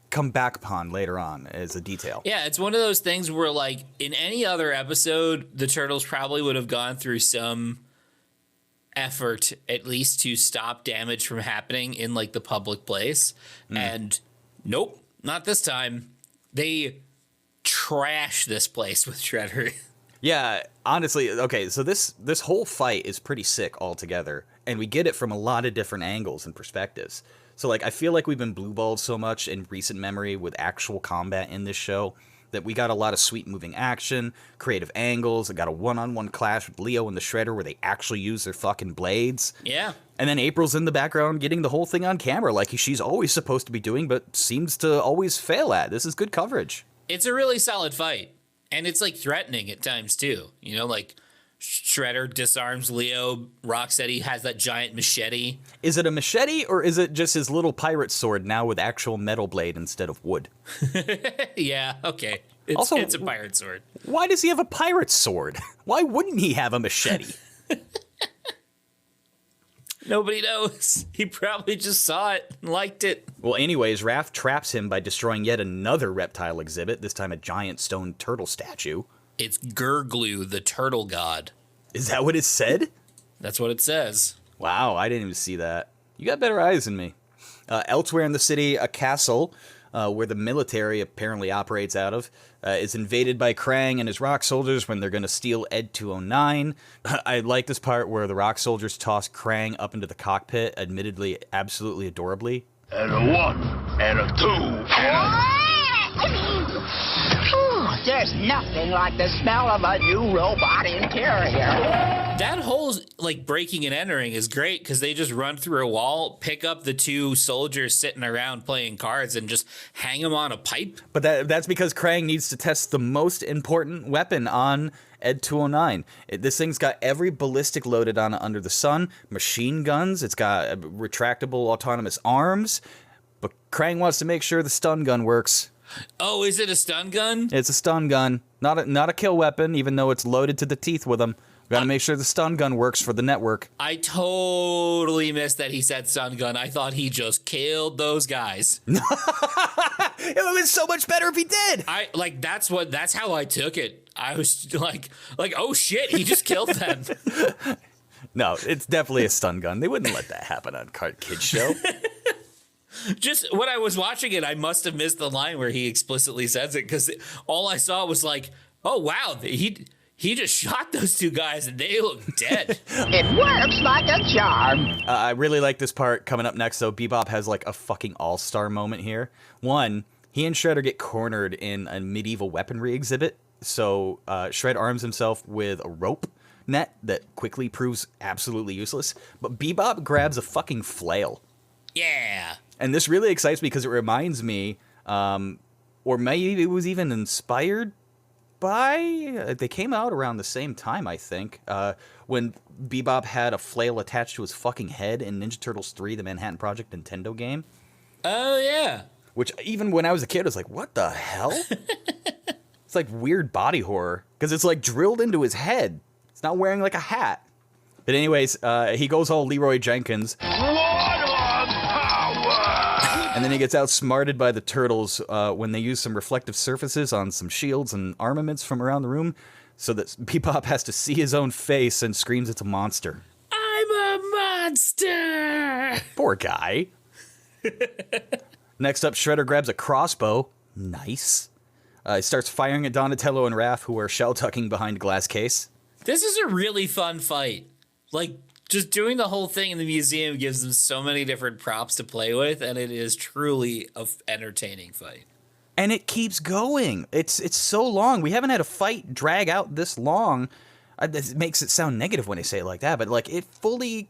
come back upon later on as a detail. Yeah, it's one of those things where like in any other episode, the Turtles probably would have gone through some effort at least to stop damage from happening in like the public place. And nope, not this time. They trash this place with Shredder. Yeah, honestly, okay, so this whole fight is pretty sick altogether, and we get it from a lot of different angles and perspectives. So, like, I feel like we've been blue-balled so much in recent memory with actual combat in this show that we got a lot of sweet moving action, creative angles. I got a one-on-one clash with Leo and the Shredder where they actually use their fucking blades. Yeah. And then April's in the background getting the whole thing on camera like she's always supposed to be doing, but seems to always fail at. This is good coverage. It's a really solid fight. And it's like threatening at times too. You know, like Shredder disarms Leo. Rocksteady has that giant machete. Is it a machete or is it just his little pirate sword now with actual metal blade instead of wood? Yeah, okay. It's a pirate sword. Why does he have a pirate sword? Why wouldn't he have a machete? Nobody knows. He probably just saw it and liked it. Well, anyways, Raph traps him by destroying yet another reptile exhibit, this time a giant stone turtle statue. It's Gurglu, the turtle god. Is that what it said? That's what it says. Wow, I didn't even see that. You got better eyes than me. Elsewhere in the city, a castle where the military apparently operates out of is invaded by Krang and his rock soldiers when they're going to steal Ed 209. I like this part where the rock soldiers toss Krang up into the cockpit, admittedly absolutely adorably. And a 1, and a 2, There's nothing like the smell of a new robot interior. That whole like breaking and entering is great because they just run through a wall, pick up the two soldiers sitting around playing cards, and just hang them on a pipe. But that's because Krang needs to test the most important weapon on Ed 209. This thing's got every ballistic loaded on it under the sun, machine guns, it's got retractable autonomous arms, but Krang wants to make sure the stun gun works. Oh, is it a stun gun? It's a stun gun, not a kill weapon, even though it's loaded to the teeth with them. Got to make sure the stun gun works for the network. I totally missed that he said stun gun. I thought he just killed those guys. It would have been so much better if he did. That's how I took it. I was like, oh shit, he just killed them. No, it's definitely a stun gun. They wouldn't let that happen on Kids Show. Just when I was watching it, I must have missed the line where he explicitly says it because all I saw was like, oh wow, he just shot those two guys and they look dead. It works like a charm. I really like this part coming up next, though. Bebop has like a fucking all-star moment here. One, he and Shredder get cornered in a medieval weaponry exhibit. So Shred arms himself with a rope net that quickly proves absolutely useless. But Bebop grabs a fucking flail. Yeah. And this really excites me because it reminds me, or maybe it was even inspired they came out around the same time, I think, when Bebop had a flail attached to his fucking head in Ninja Turtles 3, the Manhattan Project Nintendo game. Oh, yeah. Which, even when I was a kid, I was like, what the hell? It's like weird body horror, because it's like drilled into his head. It's not wearing like a hat. But anyways, he goes all Leroy Jenkins. And then he gets outsmarted by the Turtles when they use some reflective surfaces on some shields and armaments from around the room, so that Bebop has to see his own face and screams it's a monster. I'm a monster! Poor guy. Next up, Shredder grabs a crossbow. Nice. He starts firing at Donatello and Raph, who are shell-tucking behind a glass case. This is a really fun fight. Like, just doing the whole thing in the museum gives them so many different props to play with, and it is truly an entertaining fight. And it keeps going. It's so long. We haven't had a fight drag out this long. It makes it sound negative when I say it like that, but like it fully,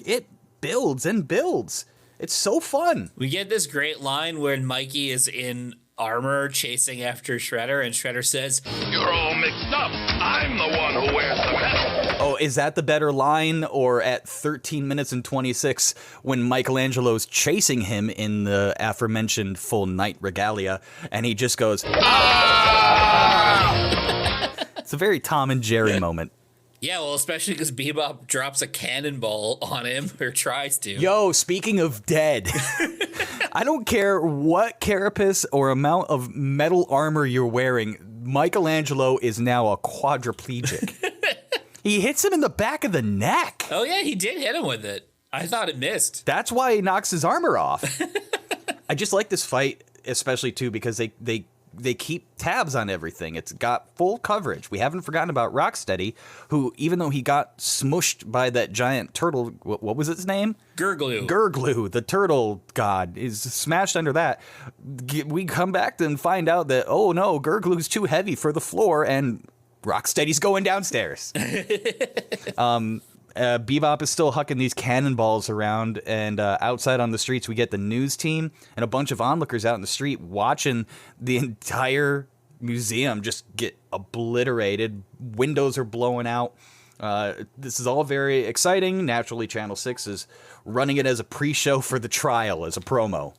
it builds and builds. It's so fun. We get this great line where Mikey is in armor chasing after Shredder, and Shredder says, "You're all mixed up. I'm the one who wears the medal." Oh, is that the better line? Or at 13 minutes and 26, when Michelangelo's chasing him in the aforementioned full knight regalia, and he just goes, "Ah!" It's a very Tom and Jerry moment. Yeah, well, especially because Bebop drops a cannonball on him, or tries to. Yo, speaking of dead, I don't care what carapace or amount of metal armor you're wearing, Michelangelo is now a quadriplegic. He hits him in the back of the neck. Oh, yeah, he did hit him with it. I thought it missed. That's why he knocks his armor off. I just like this fight, especially, too, because they keep tabs on everything. It's got full coverage. We haven't forgotten about Rocksteady, who, even though he got smushed by that giant turtle, what was its name? Gurglu. Gurglu, the turtle god, is smashed under that. We come back and find out that, oh no, Gurglu's too heavy for the floor, and Rocksteady's going downstairs. Bebop is still hucking these cannonballs around, and outside on the streets we get the news team and a bunch of onlookers out in the street watching the entire museum just get obliterated. Windows are blowing out. This is all very exciting. Naturally, Channel 6 is running it as a pre-show for the trial, as a promo.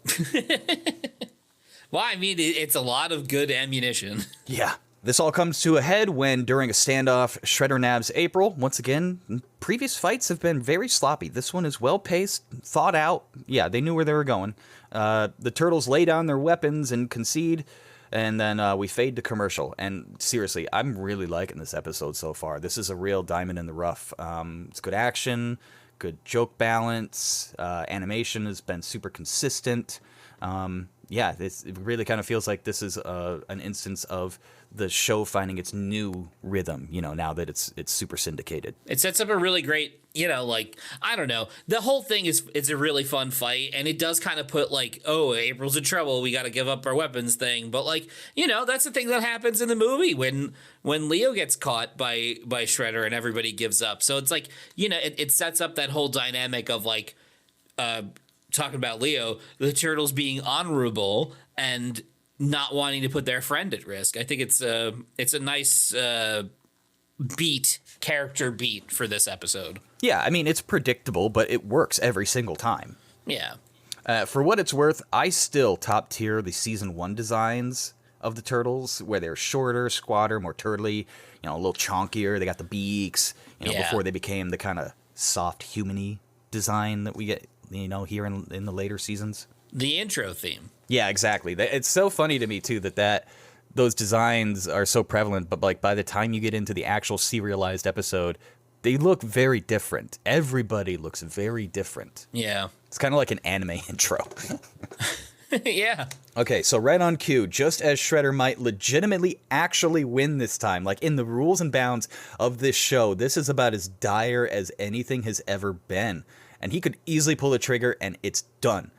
Well, I mean, it's a lot of good ammunition. Yeah. This all comes to a head when, during a standoff, Shredder nabs April. Once again, previous fights have been very sloppy. This one is well-paced, thought out. Yeah, they knew where they were going. The Turtles lay down their weapons and concede, and then we fade to commercial. And seriously, I'm really liking this episode so far. This is a real diamond in the rough. It's good action, good joke balance. Animation has been super consistent. Yeah, it really kind of feels like this is an instance of the show finding its new rhythm, now that it's super syndicated. It sets up a really great, I don't know. The whole thing it's a really fun fight, and it does kind of put April's in trouble, we got to give up our weapons thing. But that's the thing that happens in the movie when Leo gets caught by Shredder and everybody gives up. So it's it sets up that whole dynamic of talking about Leo, the Turtles being honorable and not wanting to put their friend at risk. I think it's a nice character beat for this episode. Yeah, I mean, it's predictable, but it works every single time. Yeah. For what it's worth, I still top tier the season 1 designs of the Turtles, where they're shorter, squatter, more turtly, a little chonkier. They got the beaks, before they became the kind of soft, human-y design that we get, here in the later seasons. The intro theme. Yeah, exactly. It's so funny to me, too, that those designs are so prevalent, but by the time you get into the actual serialized episode, they look very different. Everybody looks very different. Yeah. It's kind of like an anime intro. Yeah. Okay, so right on cue, just as Shredder might legitimately actually win this time, in the rules and bounds of this show, this is about as dire as anything has ever been. And he could easily pull the trigger and it's done.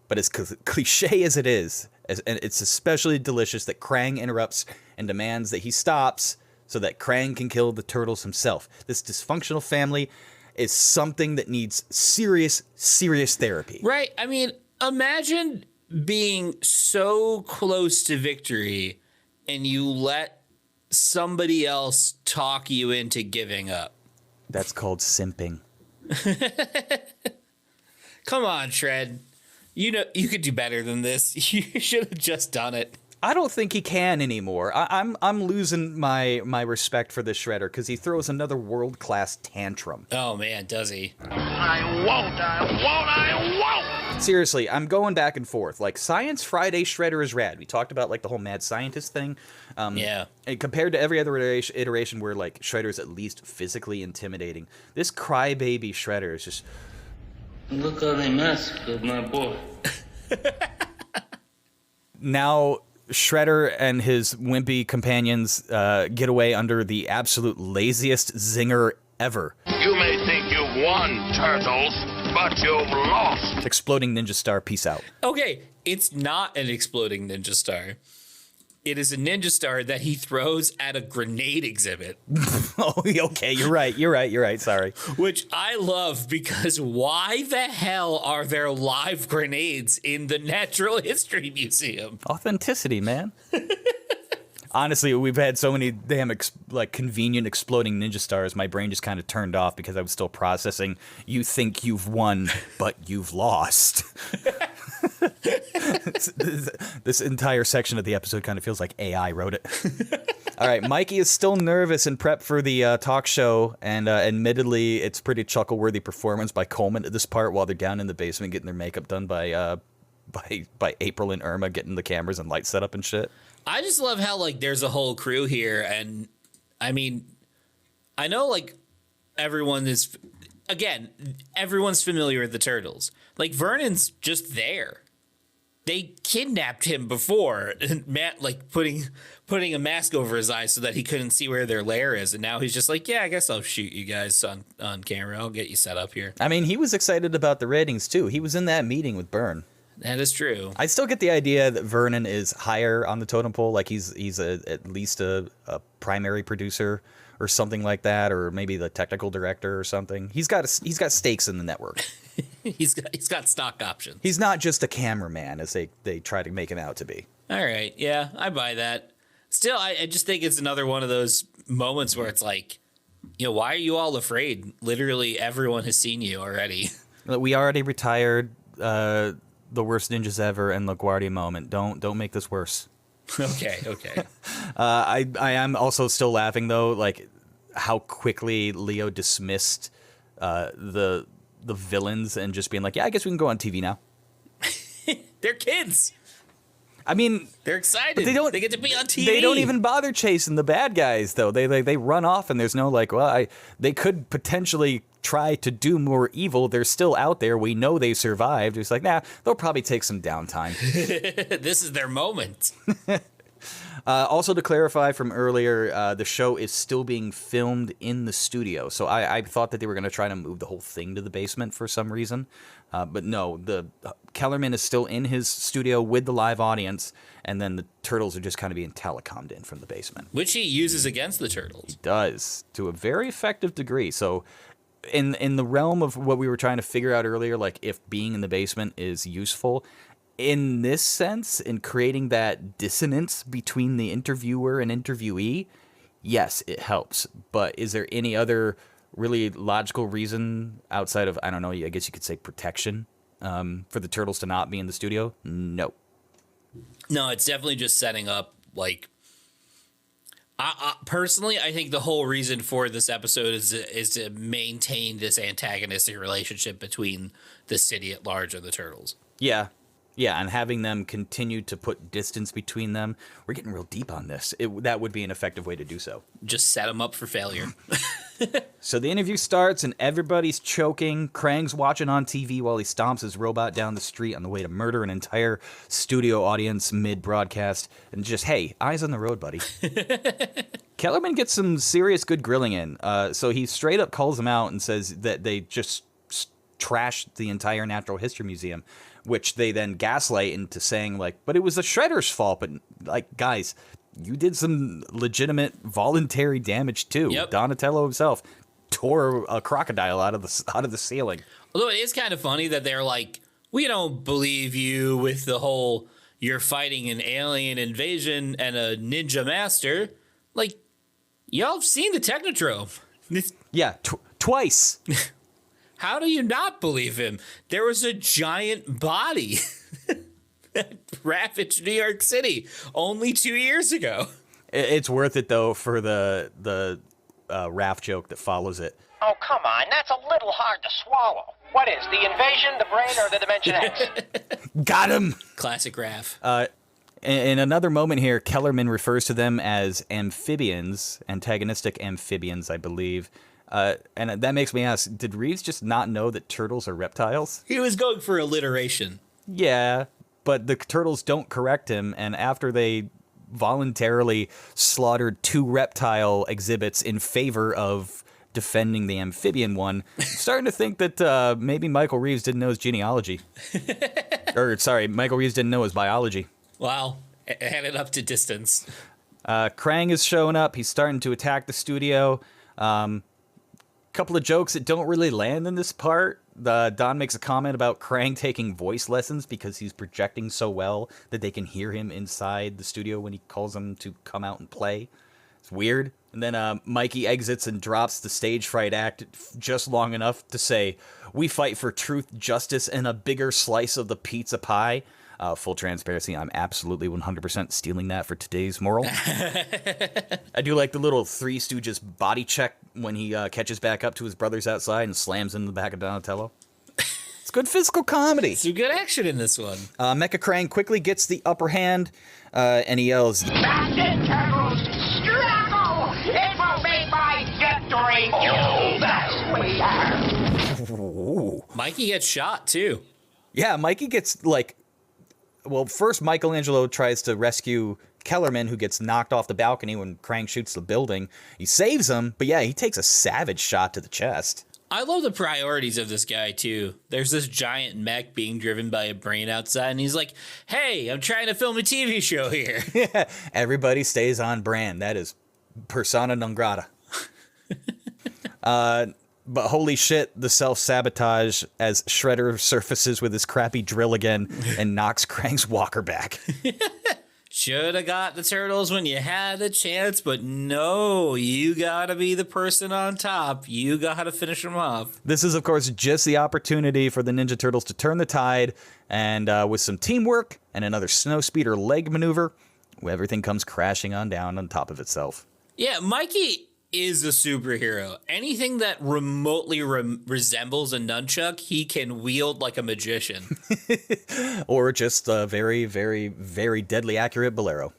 But as cliche as it is, and it's especially delicious that Krang interrupts and demands that he stops so that Krang can kill the Turtles himself. This dysfunctional family is something that needs serious, serious therapy. Right. I mean, imagine being so close to victory and you let somebody else talk you into giving up. That's called simping. Come on, Shred. You know you could do better than this. You should have just done it. I don't think he can anymore. I'm losing my respect for this Shredder because he throws another world-class tantrum. Oh, man, does he? I won't! Seriously, I'm going back and forth. Like, Science Friday Shredder is rad. We talked about, like, the whole mad scientist thing. Yeah. And compared to every other iteration where, like, Shredder's at least physically intimidating, this crybaby Shredder is just... Look how they massacred my boy. Now... Shredder and his wimpy companions get away under the absolute laziest zinger ever. You may think you've won, Turtles, but you've lost. Exploding Ninja Star, peace out. Okay, it's not an exploding Ninja Star. It is a Ninja Star that he throws at a grenade exhibit. Oh, okay, you're right, sorry. Which I love because why the hell are there live grenades in the Natural History Museum? Authenticity, man. Honestly, we've had so many damn convenient exploding Ninja Stars, my brain just kind of turned off because I was still processing, you think you've won, but you've lost. This entire section of the episode kind of feels like AI wrote it. All right, Mikey is still nervous and prepped for the talk show, and admittedly, it's pretty chuckle-worthy performance by Coleman at this part while they're down in the basement getting their makeup done by April and Irma getting the cameras and lights set up and shit. I just love how, like, there's a whole crew here, and, I mean, I know, like, everyone's familiar with the Turtles. Like, Vernon's just there. They kidnapped him before, and Matt, like, putting a mask over his eyes so that he couldn't see where their lair is, and now he's just like, yeah, I guess I'll shoot you guys on camera. I'll get you set up here. I mean, he was excited about the ratings, too. He was in that meeting with Byrne. That is true. I still get the idea that Vernon is higher on the totem pole, like he's at least a primary producer or something like that, or maybe the technical director or something. He's got stakes in the network. he's got stock options. He's not just a cameraman as they try to make him out to be. All right, yeah, I buy that. Still, I just think it's another one of those moments where it's like, you know, why are you all afraid? Literally everyone has seen you already. We already retired the worst ninjas ever and LaGuardia moment. Don't make this worse. Okay. I am also still laughing though, like how quickly Leo dismissed the villains and just being like, yeah, I guess we can go on TV now. They're kids. I mean, they're excited. They get to be on TV. They don't even bother chasing the bad guys though. They run off and there's no like, well, they could potentially try to do more evil. They're still out there. We know they survived. It's like, nah, they'll probably take some downtime. This is their moment. Also, to clarify from earlier, the show is still being filmed in the studio. So I thought that they were going to try to move the whole thing to the basement for some reason. But no, the Kellerman is still in his studio with the live audience, and then the Turtles are just kind of being telecommed in from the basement. Which he uses against the Turtles. He does, to a very effective degree. So in the realm of what we were trying to figure out earlier, like if being in the basement is useful, in this sense, in creating that dissonance between the interviewer and interviewee, yes, it helps. But is there any other really logical reason outside of, I don't know, I guess you could say protection, for the Turtles to not be in the studio? No. No, it's definitely just setting up, like, personally, I think the whole reason for this episode is to maintain this antagonistic relationship between the city at large and the Turtles. Yeah, and having them continue to put distance between them. We're getting real deep on this. That would be an effective way to do so. Just set them up for failure. So the interview starts and everybody's choking. Krang's watching on TV while he stomps his robot down the street on the way to murder an entire studio audience mid-broadcast. And just, hey, eyes on the road, buddy. Kellerman gets some serious good grilling in. So he straight up calls them out and says that they just trashed the entire Natural History Museum, which they then gaslight into saying, like, but it was the Shredder's fault. But, like, guys, you did some legitimate voluntary damage, too. Yep. Donatello himself tore a crocodile out of the ceiling. Although it is kind of funny that they're like, we don't believe you with the whole you're fighting an alien invasion and a ninja master. Like, y'all have seen the Technodrome. Yeah, twice. How do you not believe him? There was a giant body that ravaged New York City only 2 years ago. It's worth it, though, for the Raph joke that follows it. Oh, come on. That's a little hard to swallow. What is, the invasion, the brain, or the Dimension X? Got him! Classic Raph. In another moment here, Kellerman refers to them as amphibians, antagonistic amphibians, I believe. And that makes me ask, did Reeves just not know that turtles are reptiles? He was going for alliteration. Yeah, but the turtles don't correct him, and after they voluntarily slaughtered 2 reptile exhibits in favor of defending the amphibian one, I'm starting to think that maybe Michael Reeves didn't know his genealogy. Michael Reeves didn't know his biology. Wow, added up to distance. Krang is showing up. He's starting to attack the studio. Couple of jokes that don't really land in this part. Don makes a comment about Krang taking voice lessons because he's projecting so well that they can hear him inside the studio when he calls them to come out and play. It's weird. And then Mikey exits and drops the stage fright act just long enough to say, "We fight for truth, justice, and a bigger slice of the pizza pie." Full transparency, I'm absolutely 100% stealing that for today's moral. I do like the little Three Stooges body check when he catches back up to his brothers outside and slams in the back of Donatello. It's good physical comedy. Some good action in this one. Mecha Krang quickly gets the upper hand, and he yells, Captain Turtles, struggle! It will be my victory! Oh, that's weird. Mikey gets shot, too. Yeah, Mikey gets, well, first Michelangelo tries to rescue Kellerman, who gets knocked off the balcony when Krang shoots the building. He saves him, but yeah, he takes a savage shot to the chest. I love the priorities of this guy, too. There's this giant mech being driven by a brain outside, and he's like, hey, I'm trying to film a TV show here. Yeah, everybody stays on brand. That is persona non grata. But holy shit, the self-sabotage as Shredder surfaces with his crappy drill again and knocks Krang's walker back. Should have got the turtles when you had the chance, but no, you gotta be the person on top. You gotta finish them off. This is, of course, just the opportunity for the Ninja Turtles to turn the tide, and with some teamwork and another snowspeeder leg maneuver, everything comes crashing on down on top of itself. Yeah, Mikey is a superhero. Anything that remotely resembles a nunchuck, he can wield like a magician. Or just a very, very, very deadly accurate bolero.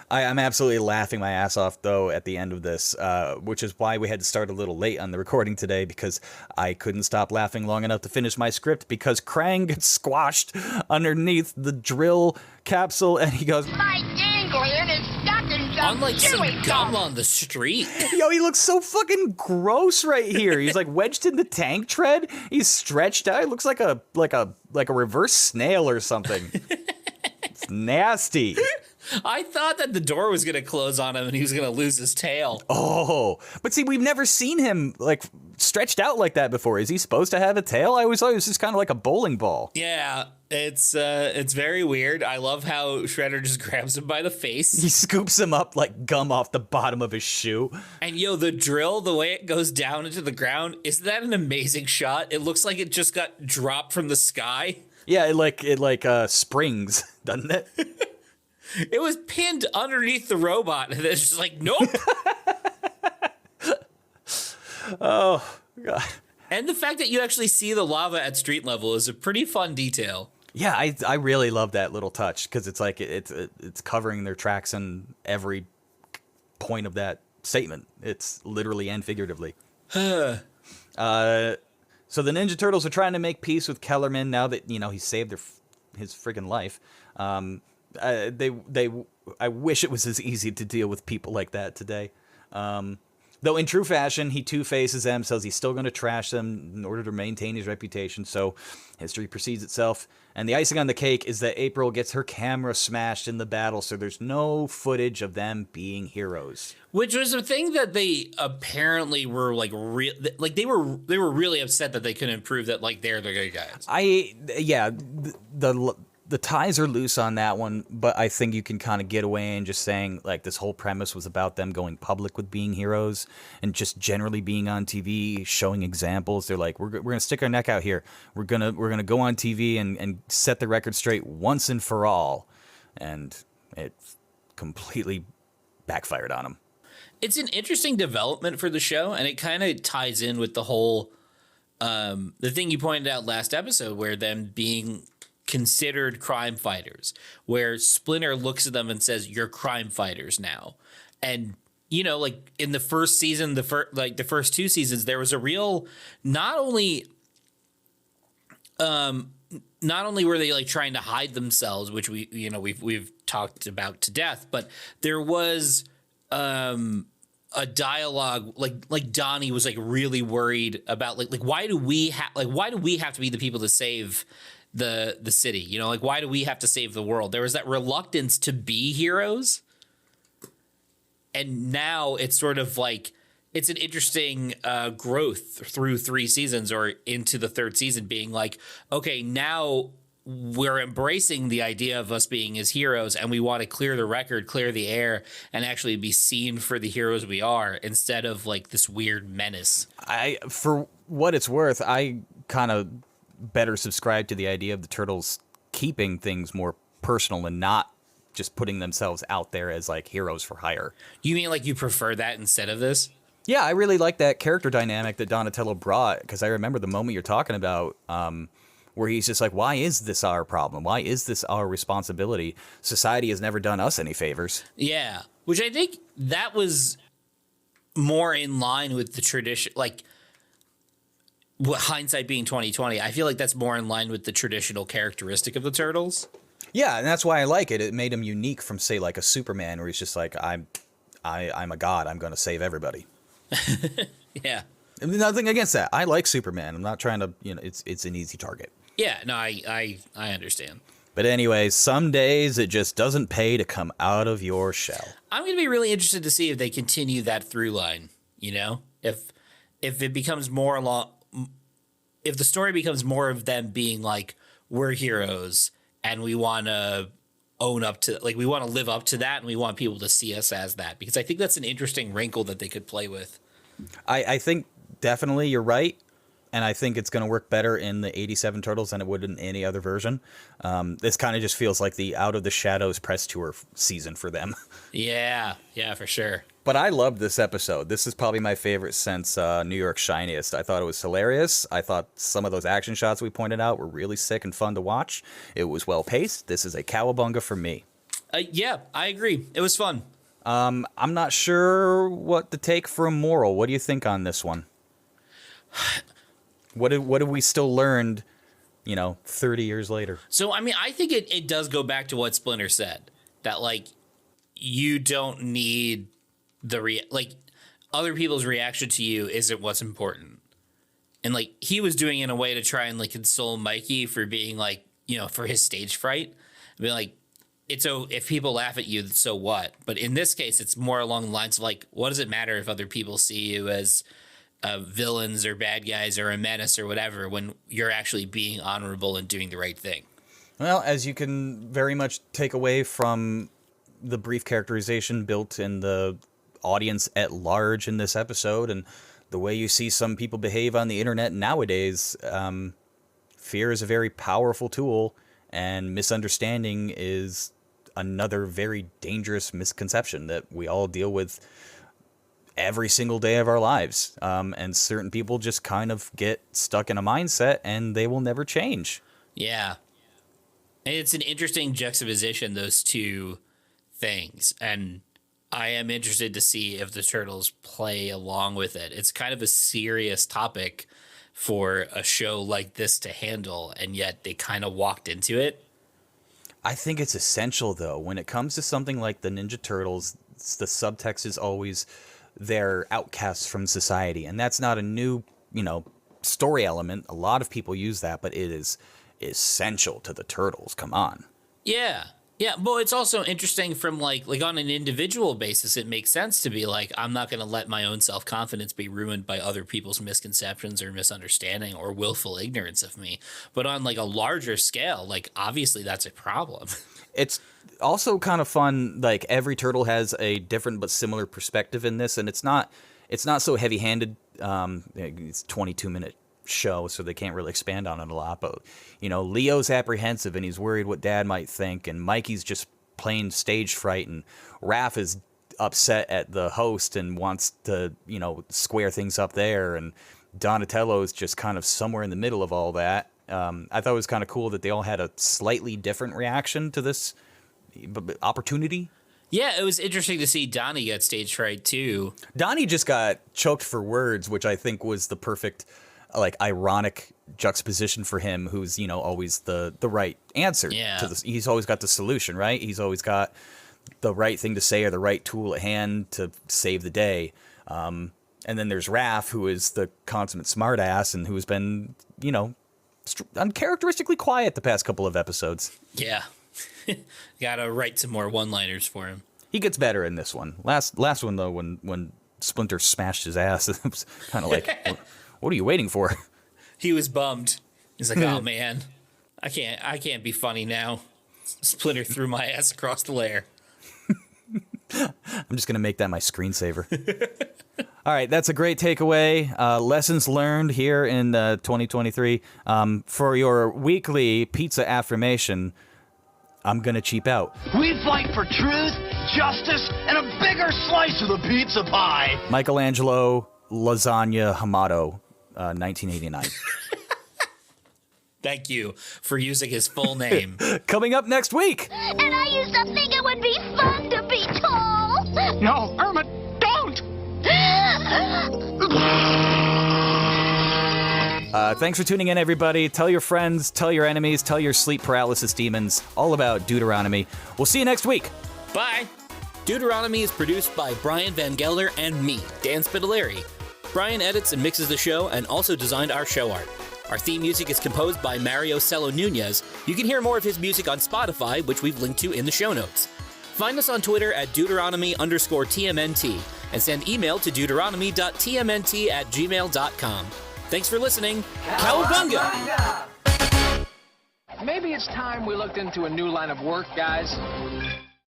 I'm absolutely laughing my ass off, though, at the end of this, which is why we had to start a little late on the recording today, because I couldn't stop laughing long enough to finish my script, because Krang gets squashed underneath the drill capsule, and he goes, My ganglion is stuck in some unlike some chewy gum gum. on the street. Yo, he looks so fucking gross right here. He's like wedged in the tank tread. He's stretched out. He looks like a reverse snail or something. It's nasty. I thought that the door was going to close on him and he was going to lose his tail. Oh, but see, we've never seen him stretched out like that before. Is he supposed to have a tail? I always thought it was just kind of like a bowling ball. Yeah, it's very weird. I love how Shredder just grabs him by the face. He scoops him up like gum off the bottom of his shoe. And yo, the drill, the way it goes down into the ground, isn't that an amazing shot? It looks like it just got dropped from the sky. Yeah, it springs, doesn't it? It was pinned underneath the robot, and it's just like, nope. Oh, God. And the fact that you actually see the lava at street level is a pretty fun detail. Yeah, I really love that little touch, because it's like it's covering their tracks in every point of that statement. It's literally and figuratively. So the Ninja Turtles are trying to make peace with Kellerman now that, he saved his friggin' life. I wish it was as easy to deal with people like that today. Though in true fashion, he two-faces them, says he's still going to trash them in order to maintain his reputation, so history proceeds itself. And the icing on the cake is that April gets her camera smashed in the battle, so there's no footage of them being heroes. Which was a thing that they apparently were they were really upset that they couldn't prove that they're the good guys. The the ties are loose on that one, but I think you can kind of get away and just saying like this whole premise was about them going public with being heroes and just generally being on TV, showing examples. They're like, we're gonna stick our neck out here. We're gonna go on TV and set the record straight once and for all, and it completely backfired on them. It's an interesting development for the show, and it kind of ties in with the whole the thing you pointed out last episode, where them being considered crime fighters, where Splinter looks at them and says, "You're crime fighters now." And you know, like in the first season, the first two seasons, there was a real not only were they like trying to hide themselves, which we've talked about to death, but there was a dialogue like Donnie was like really worried about like why do we have to be the people to save the city, you know, like why do we have to save the world? There was that reluctance to be heroes, and now it's sort of like it's an interesting growth through 3 seasons or into the 3rd season, being like, okay, now we're embracing the idea of us being as heroes, and we want to clear the record, clear the air, and actually be seen for the heroes we are, instead of like this weird menace. For what it's worth, I kind of better subscribe to the idea of the Turtles keeping things more personal and not just putting themselves out there as like heroes for hire. You mean like you prefer that instead of this? Yeah, I really like that character dynamic that Donatello brought, because I remember the moment you're talking about, where he's just like, why is this our problem? Why is this our responsibility? Society has never done us any favors. Yeah, which I think that was more in line with the tradition, like hindsight being 2020. I feel like that's more in line with the traditional characteristic of the Turtles. Yeah, and that's why I like it. It made him unique from, say, like a Superman, where he's just like, I'm a god. I'm going to save everybody. Yeah. Nothing against that. I like Superman. I'm not trying to, it's an easy target. Yeah, no, I understand. But anyway, some days it just doesn't pay to come out of your shell. I'm going to be really interested to see if they continue that through line, you know? If it becomes more if the story becomes more of them being like, we're heroes and we want to own up to, like, we want to live up to that, and we want people to see us as that, because I think that's an interesting wrinkle that they could play with. I think definitely you're right. And I think it's going to work better in the 87 Turtles than it would in any other version. This kind of just feels like the Out of the Shadows press tour season for them. Yeah, for sure. But I loved this episode. This is probably my favorite since New York's Shiniest. I thought it was hilarious. I thought some of those action shots we pointed out were really sick and fun to watch. It was well paced. This is a cowabunga for me. Yeah, I agree. It was fun. I'm not sure what to take for a moral. What do you think on this one? What have we still learned, 30 years later? So, I mean, I think it does go back to what Splinter said, that, like, you don't need other people's reaction to you isn't what's important. And, like, he was doing it in a way to try and, like, console Mikey for being, like, for his stage fright. I mean, like, if people laugh at you, so what? But in this case, it's more along the lines of, like, what does it matter if other people see you as villains or bad guys or a menace or whatever, when you're actually being honorable and doing the right thing? Well, as you can very much take away from the brief characterization built in the audience at large in this episode, and the way you see some people behave on the internet nowadays, fear is a very powerful tool, and misunderstanding is another very dangerous misconception that we all deal with every single day of our lives. And certain people just kind of get stuck in a mindset and they will never change. Yeah. And it's an interesting juxtaposition, those two things. And I am interested to see if the Turtles play along with it. It's kind of a serious topic for a show like this to handle, and yet they kind of walked into it. I think it's essential, though. When it comes to something like the Ninja Turtles, the subtext is always they're outcasts from society. And that's not a new, story element. A lot of people use that, but it is essential to the Turtles. Come on. Yeah. Yeah, but it's also interesting from like on an individual basis, it makes sense to be like, I'm not going to let my own self-confidence be ruined by other people's misconceptions or misunderstanding or willful ignorance of me. But on like a larger scale, like obviously that's a problem. It's also kind of fun. Like every turtle has a different but similar perspective in this, and it's not so heavy-handed. It's a 22-minute show, so they can't really expand on it a lot. But Leo's apprehensive and he's worried what Dad might think, and Mikey's just plain stage fright, and Raph is upset at the host and wants to square things up there, and Donatello's just kind of somewhere in the middle of all that. I thought it was kind of cool that they all had a slightly different reaction to this opportunity. Yeah, it was interesting to see Donnie get stage fright too. Donnie just got choked for words, which I think was the perfect ironic juxtaposition for him, who's always the right answer to this. He's always got the solution, right? He's always got the right thing to say or the right tool at hand to save the day. And then there's Raph, who is the consummate smartass and who's been uncharacteristically quiet the past couple of episodes. Yeah. Gotta write some more one-liners for him. He gets better in this one. Last one though, when Splinter smashed his ass, it was kind of like, what are you waiting for? He was bummed. He's like, oh man, I can't be funny now. Splinter threw my ass across the lair. I'm just gonna make that my screensaver. All right, that's a great takeaway. Lessons learned here in 2023. For your weekly pizza affirmation, I'm gonna cheap out. We fight for truth, justice, and a bigger slice of the pizza pie. Michelangelo Lasagna Hamato, 1989. Thank you for using his full name. Coming up next week. And I used to think it would be fun to be tall. No, Irma, don't! Thanks for tuning in, everybody. Tell your friends, tell your enemies, tell your sleep paralysis demons all about Duderonomy. We'll see you next week. Bye. Duderonomy is produced by Brian Van Gelder and me, Dan Spitaleri. Brian edits and mixes the show and also designed our show art. Our theme music is composed by Mario Sello Nuñez. You can hear more of his music on Spotify, which we've linked to in the show notes. Find us on Twitter at Duderonomy_TMNT and send email to deuteronomy.tmnt@gmail.com. Thanks for listening. Cowabunga! Maybe it's time we looked into a new line of work, guys.